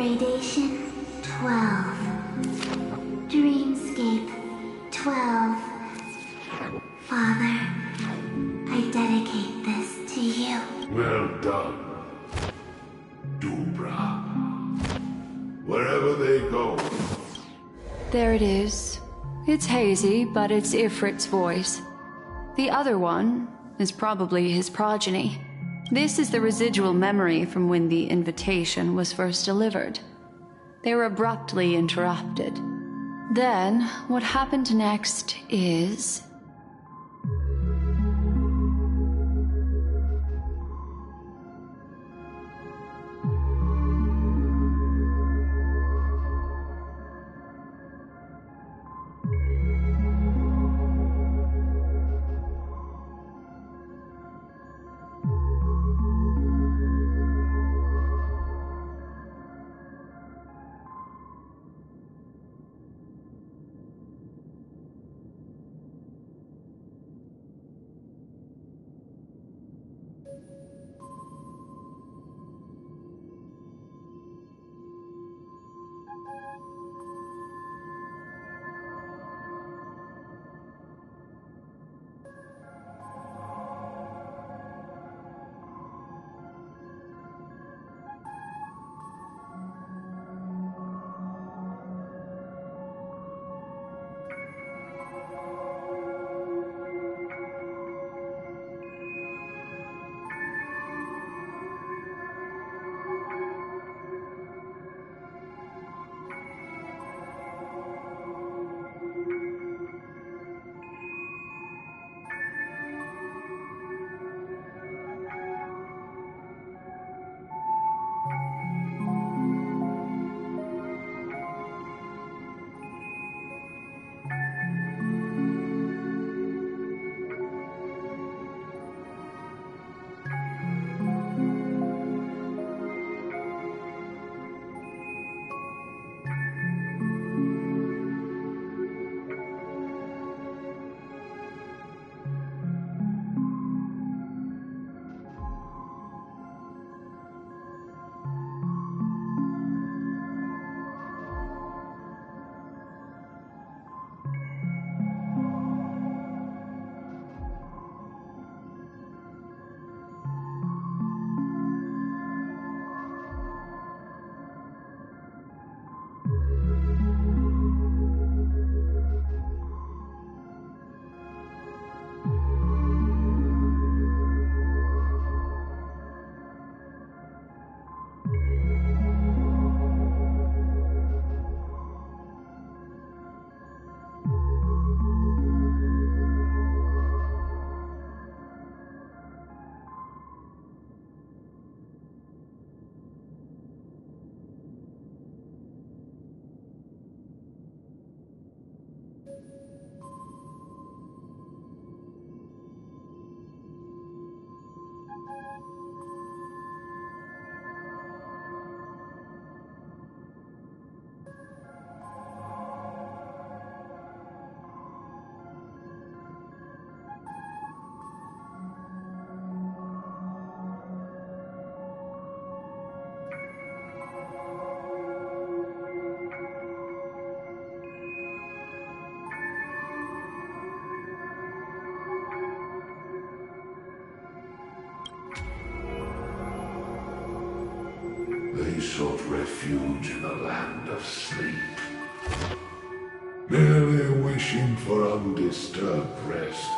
Gradation 12. Dreamscape 12. Father, I dedicate this to you. Well done, Dubra. Wherever they go. There it is. It's hazy, but it's Ifrit's voice. The other one is probably his progeny. This is the residual memory from when the invitation was first delivered. They were abruptly interrupted. Then, what happened next is... They sought refuge in the land of sleep, merely wishing for undisturbed rest,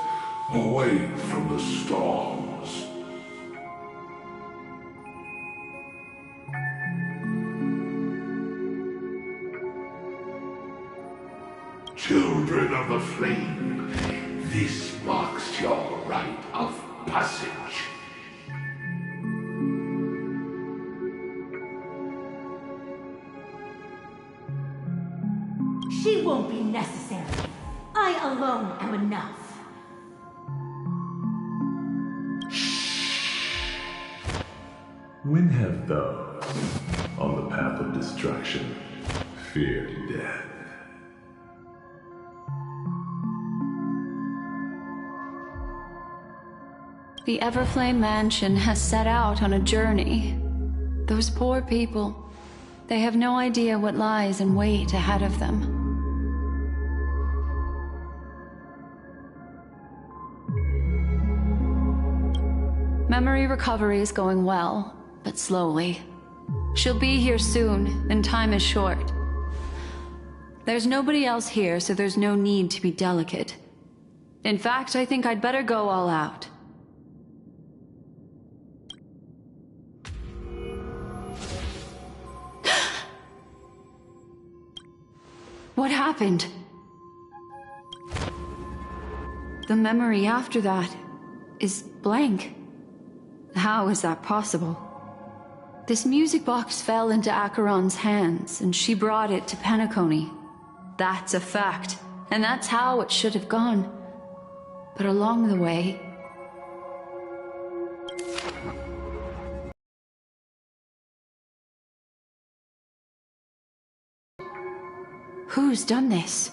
away from the storms. Children of the flame, this marks your rite of passage. She won't be necessary. I alone am enough. When have those on the path of destruction feared death? The Everflame Mansion has set out on a journey. Those poor people, They have no idea what lies in wait ahead of them. Memory recovery is going well, but slowly. She'll be here soon, and time is short. There's nobody else here, so there's no need to be delicate. In fact, I think I'd better go all out. What happened? The memory after that is blank. How is that possible? This music box fell into Acheron's hands, and she brought it to Penacony. That's a fact, and that's how it should have gone. But along the way... Who's done this?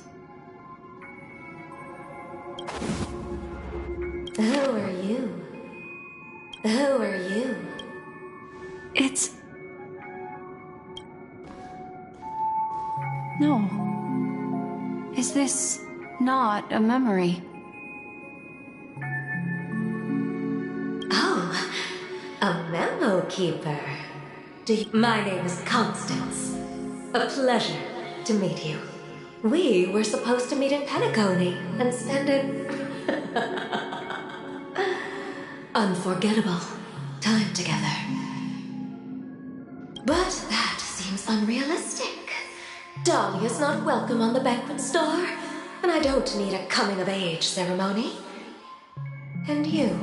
Who are you? Who are you? It's... No. Is this not a memory? Oh, a memo keeper. My name is Constance. A pleasure to meet you. We were supposed to meet in Penacony and spend an unforgettable time together. But that seems unrealistic. Dahlia's not welcome on the banquet store, and I don't need a coming-of-age ceremony. And you,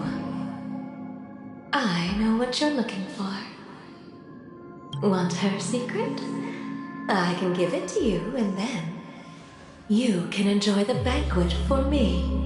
I know what you're looking for. Want her secret? I can give it to you, and then you can enjoy the banquet for me.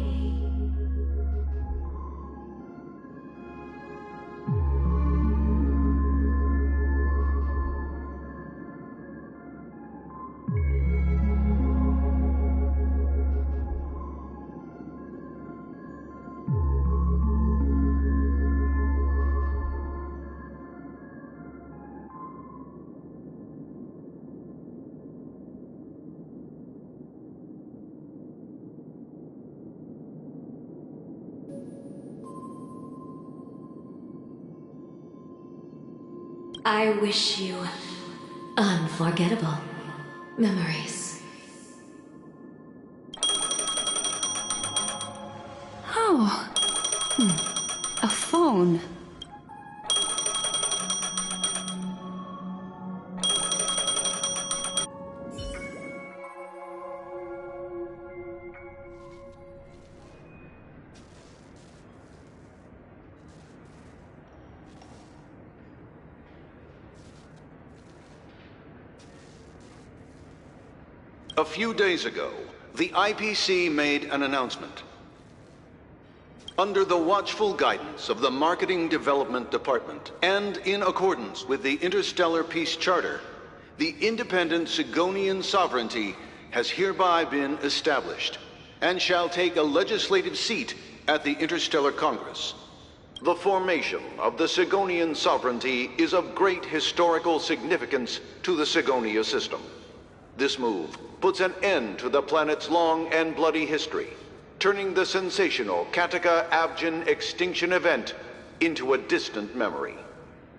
I wish you unforgettable memories. Oh. A phone. A few days ago, the IPC made an announcement. Under the watchful guidance of the Marketing Development Department, and in accordance with the Interstellar Peace Charter, the independent Sigonian sovereignty has hereby been established, and shall take a legislative seat at the Interstellar Congress. The formation of the Sigonian sovereignty is of great historical significance to the Sigonia system. This move puts an end to the planet's long and bloody history, turning the sensational Kataka-Abjin extinction event into a distant memory.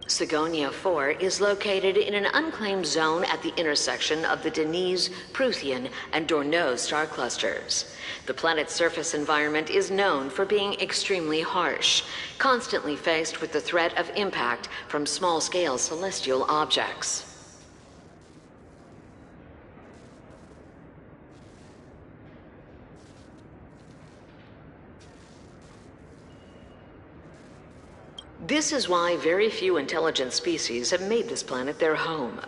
Sigonia 4 is located in an unclaimed zone at the intersection of the Denise, Prothean, and Dorneau star clusters. The planet's surface environment is known for being extremely harsh, constantly faced with the threat of impact from small-scale celestial objects. This is why very few intelligent species have made this planet their home,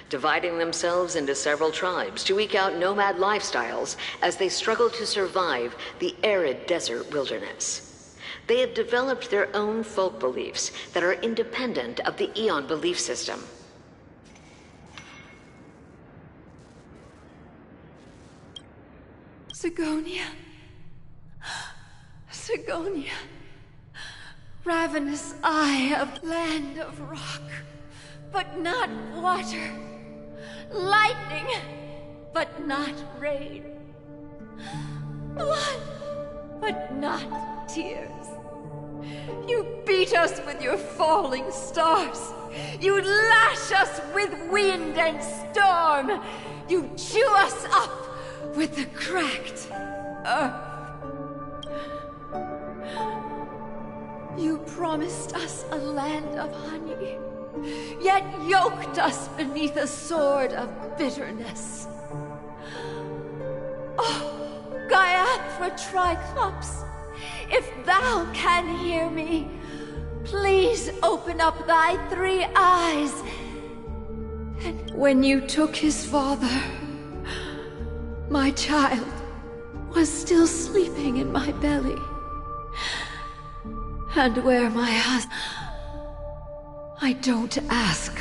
dividing themselves into several tribes to eke out nomad lifestyles as they struggle to survive the arid desert wilderness. They have developed their own folk beliefs that are independent of the Eon belief system. Sigonia. Sigonia. Ravenous eye of land of rock, but not water. lightning, but not rain. Blood, but not tears. You beat us with your falling stars. You lash us with wind and storm. You chew us up with the cracked earth. You promised us a land of honey, yet yoked us beneath a sword of bitterness. Oh, Gaiathra Triclops, if thou can hear me, please open up thy 3 eyes. And when you took his father, my child was still sleeping in my belly. And where my husband... I don't ask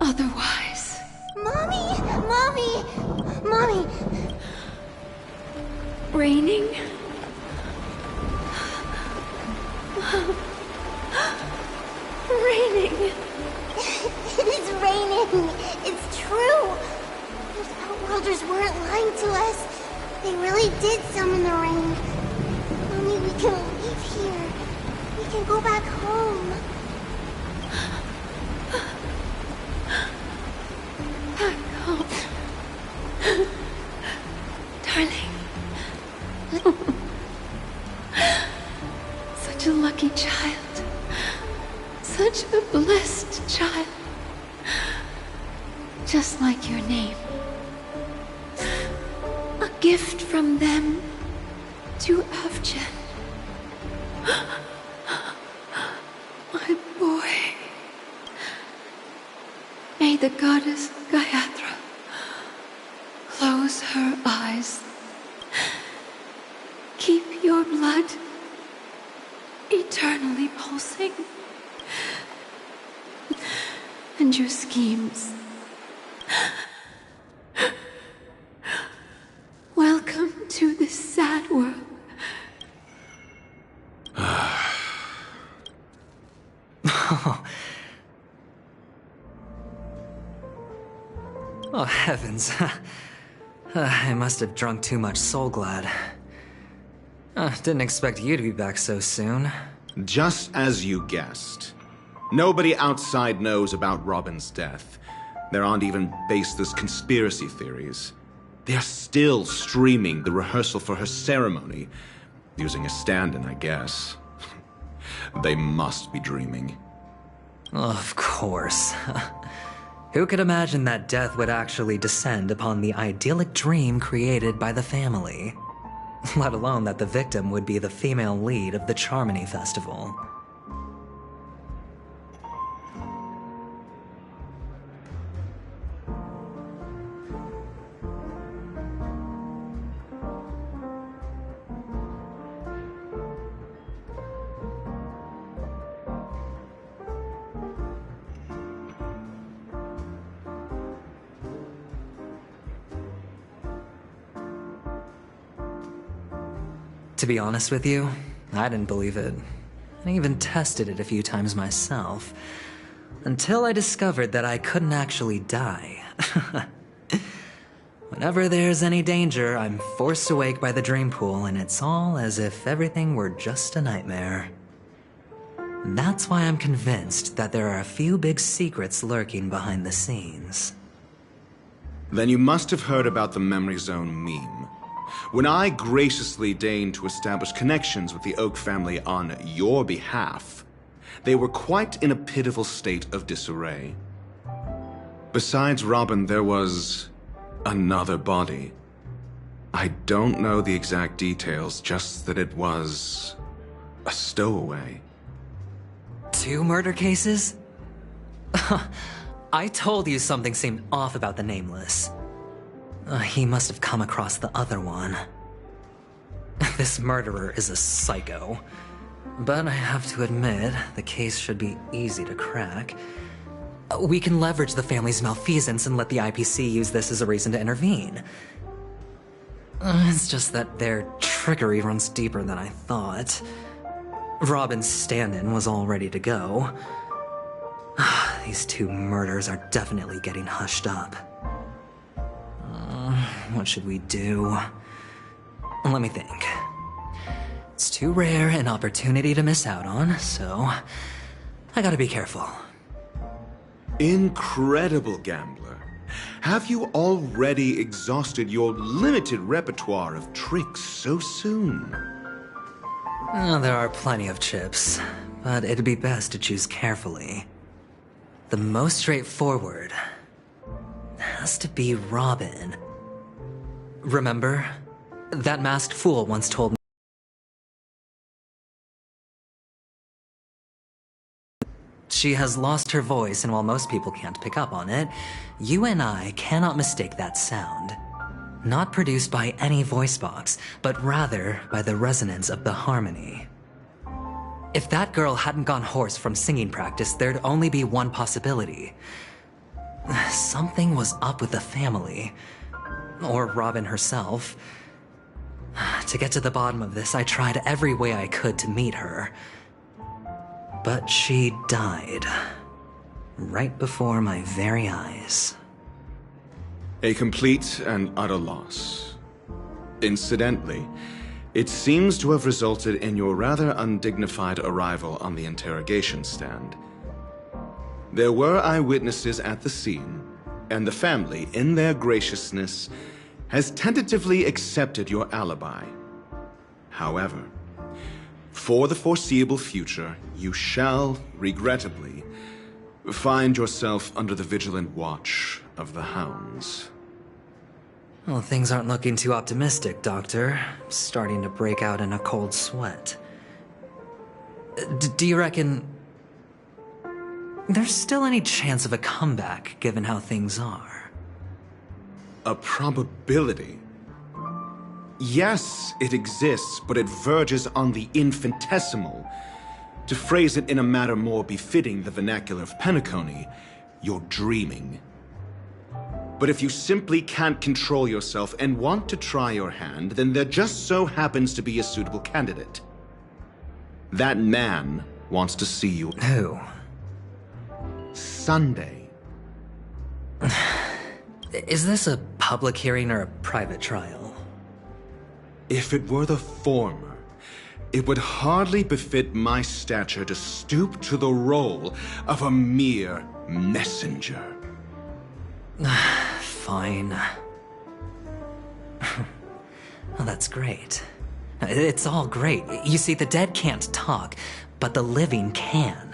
otherwise. Mommy! Mommy! Mommy! Raining? Raining! It is raining! It's true! Those Outworlders weren't lying to us. They really did summon the rain. Mommy, we can leave here. We can go back home. Back home. Darling. Such a lucky child. Such a blessed child. Just like your name. A gift from them to Avgen. My boy. May the goddess Gaiathra close her eyes. Keep your blood eternally pulsing. And your schemes. Welcome to this sad world. Oh, heavens. I must have drunk too much Soul Glad. Didn't expect you to be back so soon. Just as you guessed. Nobody outside knows about Robin's death. There aren't even baseless conspiracy theories. They're still streaming the rehearsal for her ceremony. Using a stand-in, I guess. They must be dreaming. Of course. Who could imagine that death would actually descend upon the idyllic dream created by the family? Let alone that the victim would be the female lead of the Charmony Festival. To be honest with you, I didn't believe it. I even tested it a few times myself, until I discovered that I couldn't actually die. Whenever there's any danger, I'm forced awake by the dream pool, and it's all as if everything were just a nightmare. And that's why I'm convinced that there are a few big secrets lurking behind the scenes. Then you must have heard about the Memory Zone meme. When I graciously deigned to establish connections with the Oak family on your behalf, they were quite in a pitiful state of disarray. Besides Robin, there was another body. I don't know the exact details, just that it was a stowaway. 2 murder cases? I told you something seemed off about the Nameless. He must have come across the other one. This murderer is a psycho. But I have to admit, the case should be easy to crack. We can leverage the family's malfeasance and let the IPC use this as a reason to intervene. It's just that their trickery runs deeper than I thought. Robin's stand-in was all ready to go. These two murders are definitely getting hushed up. What should we do? Let me think. It's too rare an opportunity to miss out on, so I gotta be careful. Incredible, gambler. Have you already exhausted your limited repertoire of tricks so soon? There are plenty of chips, but it'd be best to choose carefully. The most straightforward has to be Robin. Remember? That masked fool once told me she has lost her voice, and while most people can't pick up on it, you and I cannot mistake that sound. Not produced by any voice box, but rather by the resonance of the harmony. If that girl hadn't gone hoarse from singing practice, there'd only be one possibility. Something was up with the family. Or Robin herself. To get to the bottom of this, I tried every way I could to meet her. But she died. Right before my very eyes. A complete and utter loss. Incidentally, it seems to have resulted in your rather undignified arrival on the interrogation stand. There were eyewitnesses at the scene, and the family, in their graciousness, has tentatively accepted your alibi. However, for the foreseeable future, you shall, regrettably, find yourself under the vigilant watch of the hounds. Well, things aren't looking too optimistic, Doctor. I'm starting to break out in a cold sweat. Do you reckon there's still any chance of a comeback, given how things are? A probability? Yes, it exists, but it verges on the infinitesimal. To phrase it in a manner more befitting the vernacular of Penacony, you're dreaming. But if you simply can't control yourself and want to try your hand, then there just so happens to be a suitable candidate. That man wants to see you. Who? Sunday. Is this a public hearing or a private trial? If it were the former, it would hardly befit my stature to stoop to the role of a mere messenger. Fine. Oh, that's great. It's all great. You see, the dead can't talk, but the living can.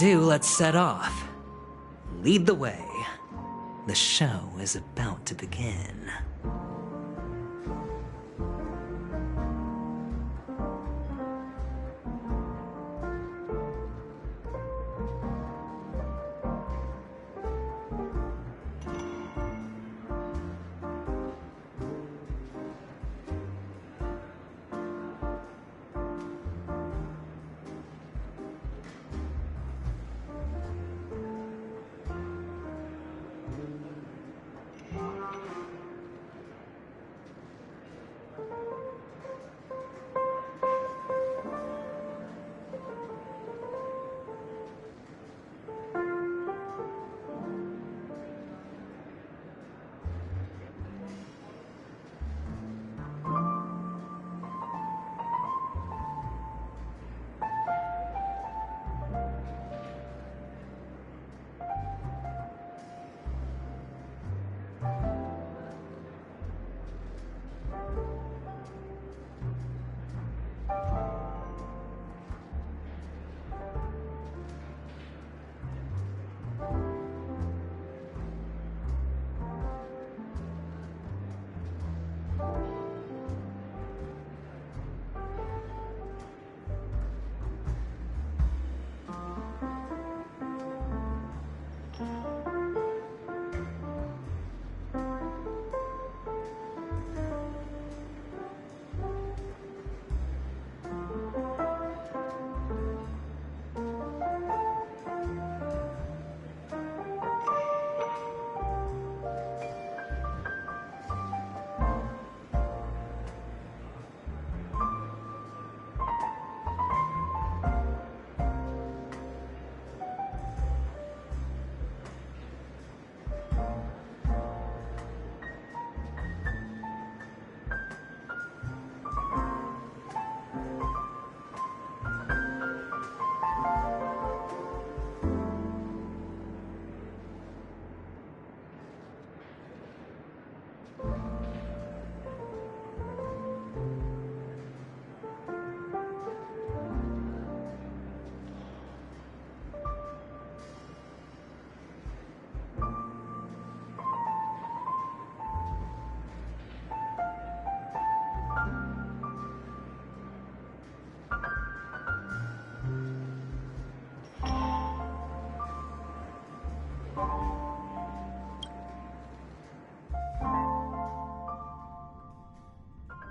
Let's set off. Lead the way. The show is about to begin.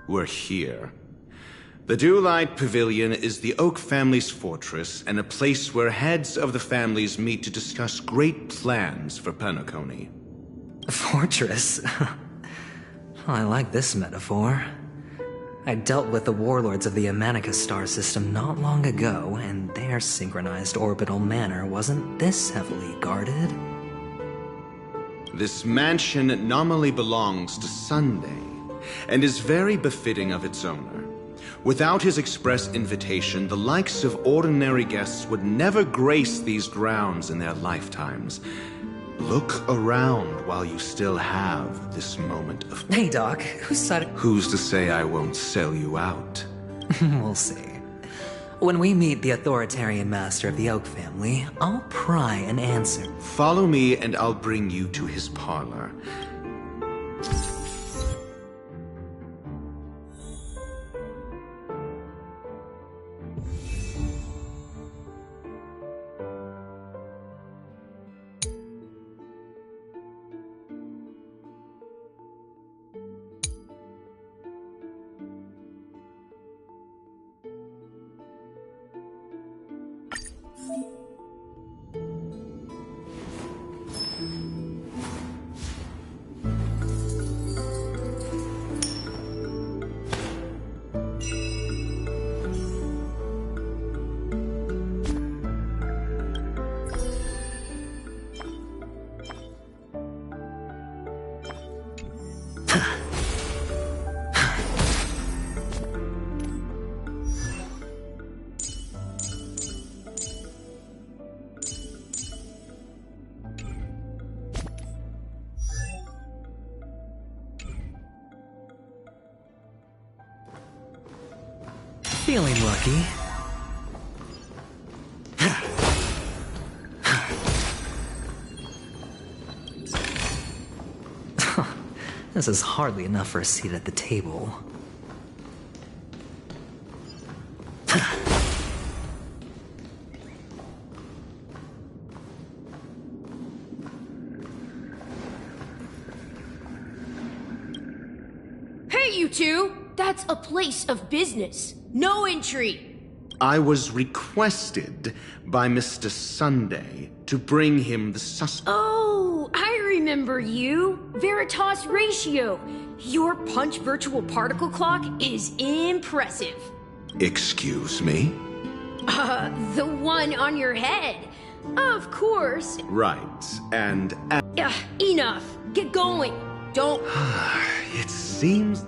We're here. The Dewlight Pavilion is the Oak family's fortress and a place where heads of the families meet to discuss great plans for Penacony. A fortress? I like this metaphor. I dealt with the warlords of the Amanica star system not long ago, and their synchronized orbital manor wasn't this heavily guarded. This mansion nominally belongs to Sunday, and is very befitting of its owner. Without his express invitation, the likes of ordinary guests would never grace these grounds in their lifetimes. Look around while you still have this moment of... Hey, Doc, who's to say I won't sell you out? We'll see. When we meet the authoritarian master of the Oak family, I'll pry an answer. Follow me and I'll bring you to his parlor. Feeling lucky. This is hardly enough for a seat at the table. Hey, you two! That's a place of business. No entry. I was requested by Mr. Sunday to bring him the suspect. Oh, I remember you. Veritas Ratio. Your punch virtual particle clock is impressive. Excuse me? The one on your head. Of course. Right, and... Enough. Get going. Don't... It seems...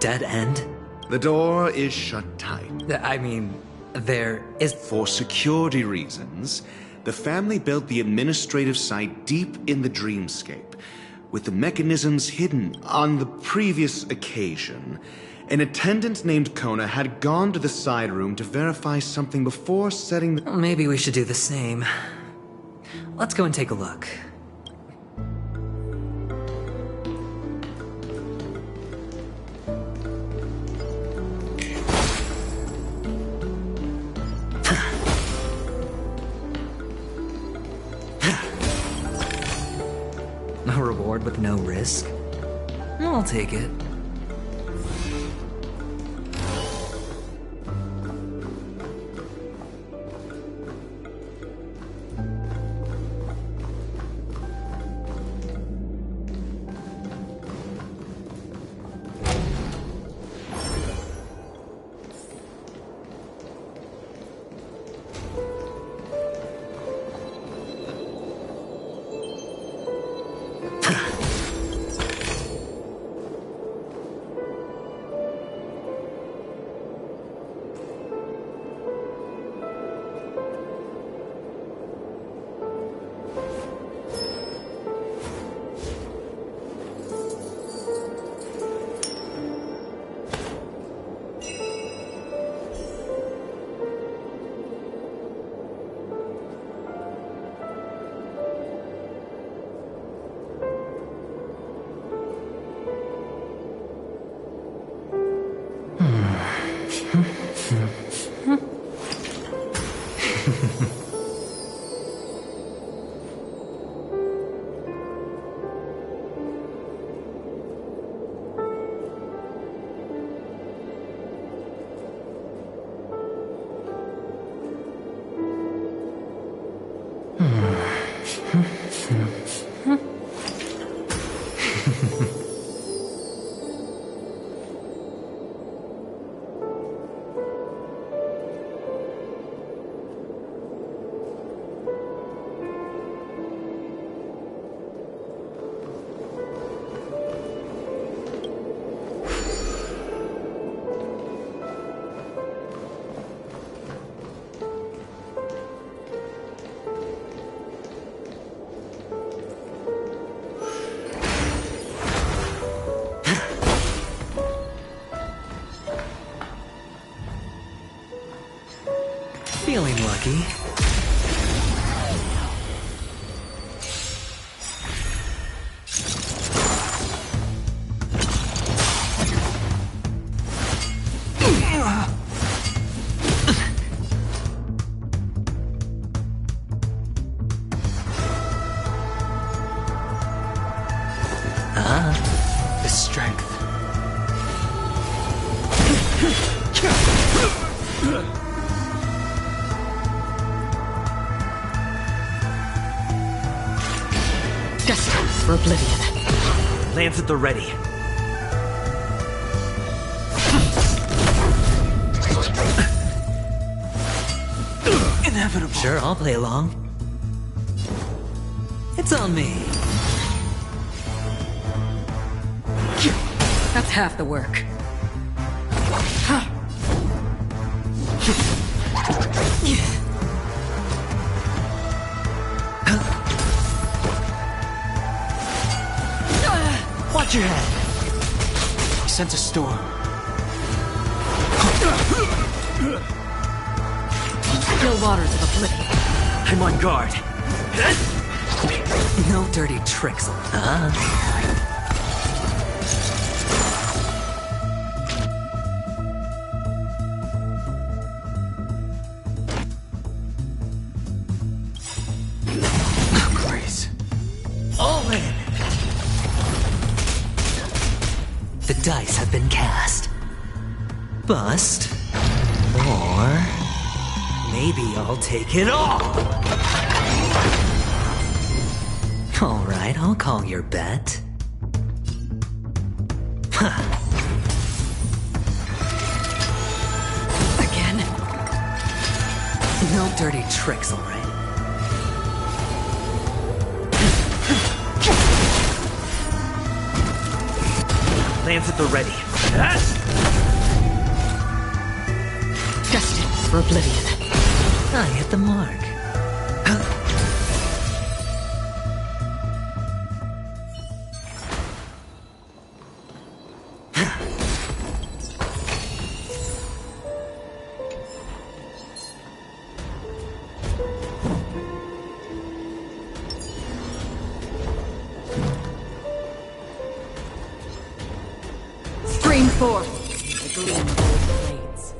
Dead end? The door is shut tight. I mean, there is... For security reasons, the family built the administrative site deep in the dreamscape, with the mechanisms hidden. On the previous occasion, an attendant named Kona had gone to the side room to verify something before setting the... Maybe we should do the same. Let's go and take a look. A reward with no risk? I'll take it. Feeling lucky. The strength. Destined for oblivion. Lance at the ready. Inevitable. Sure, I'll play along. It's on me. That's half the work. Watch your head! I sense a storm. Still waters of oblivion. I'm on guard. No dirty tricks. Grace. All in! The dice have been cast. Bust. Or... maybe I'll take it all! Alright, I'll call your bet. Again? No dirty tricks, alright? Lance at the ready. Destined for oblivion. I hit the mark. Stream forth. The gleam of old blades.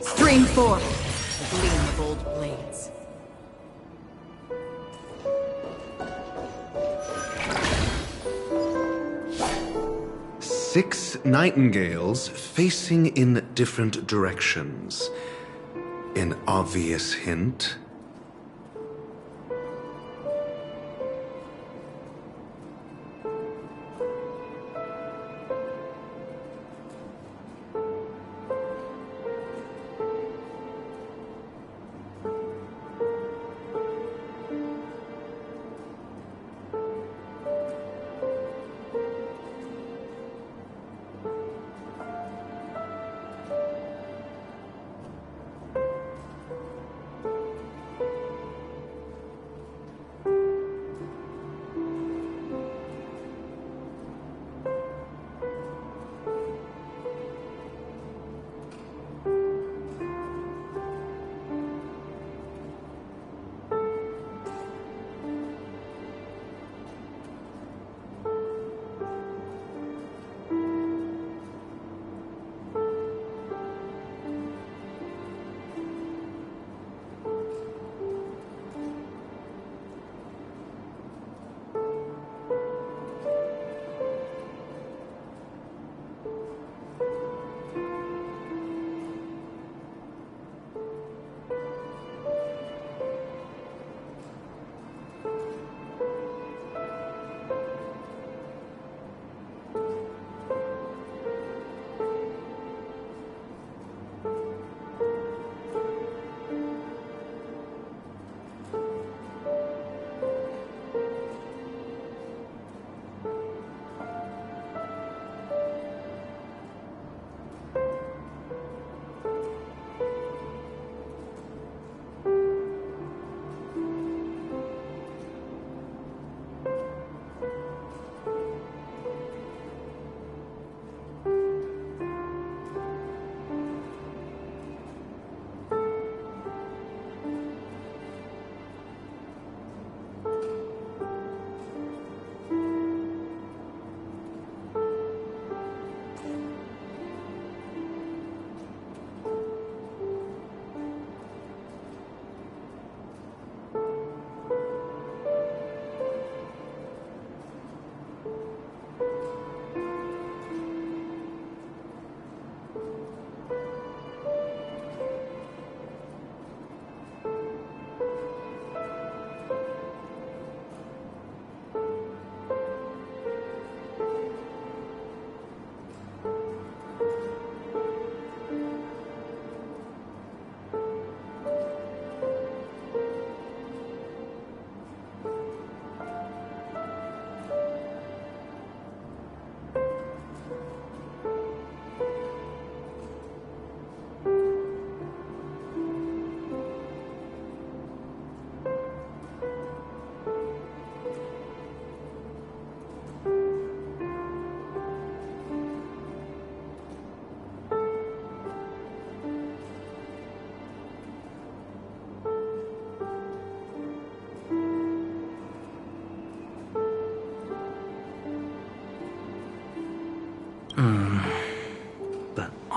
Stream forth. The gleam of old blades. 6 nightingales facing in different directions. An obvious hint.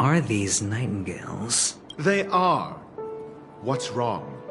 are these nightingales? They are. What's wrong?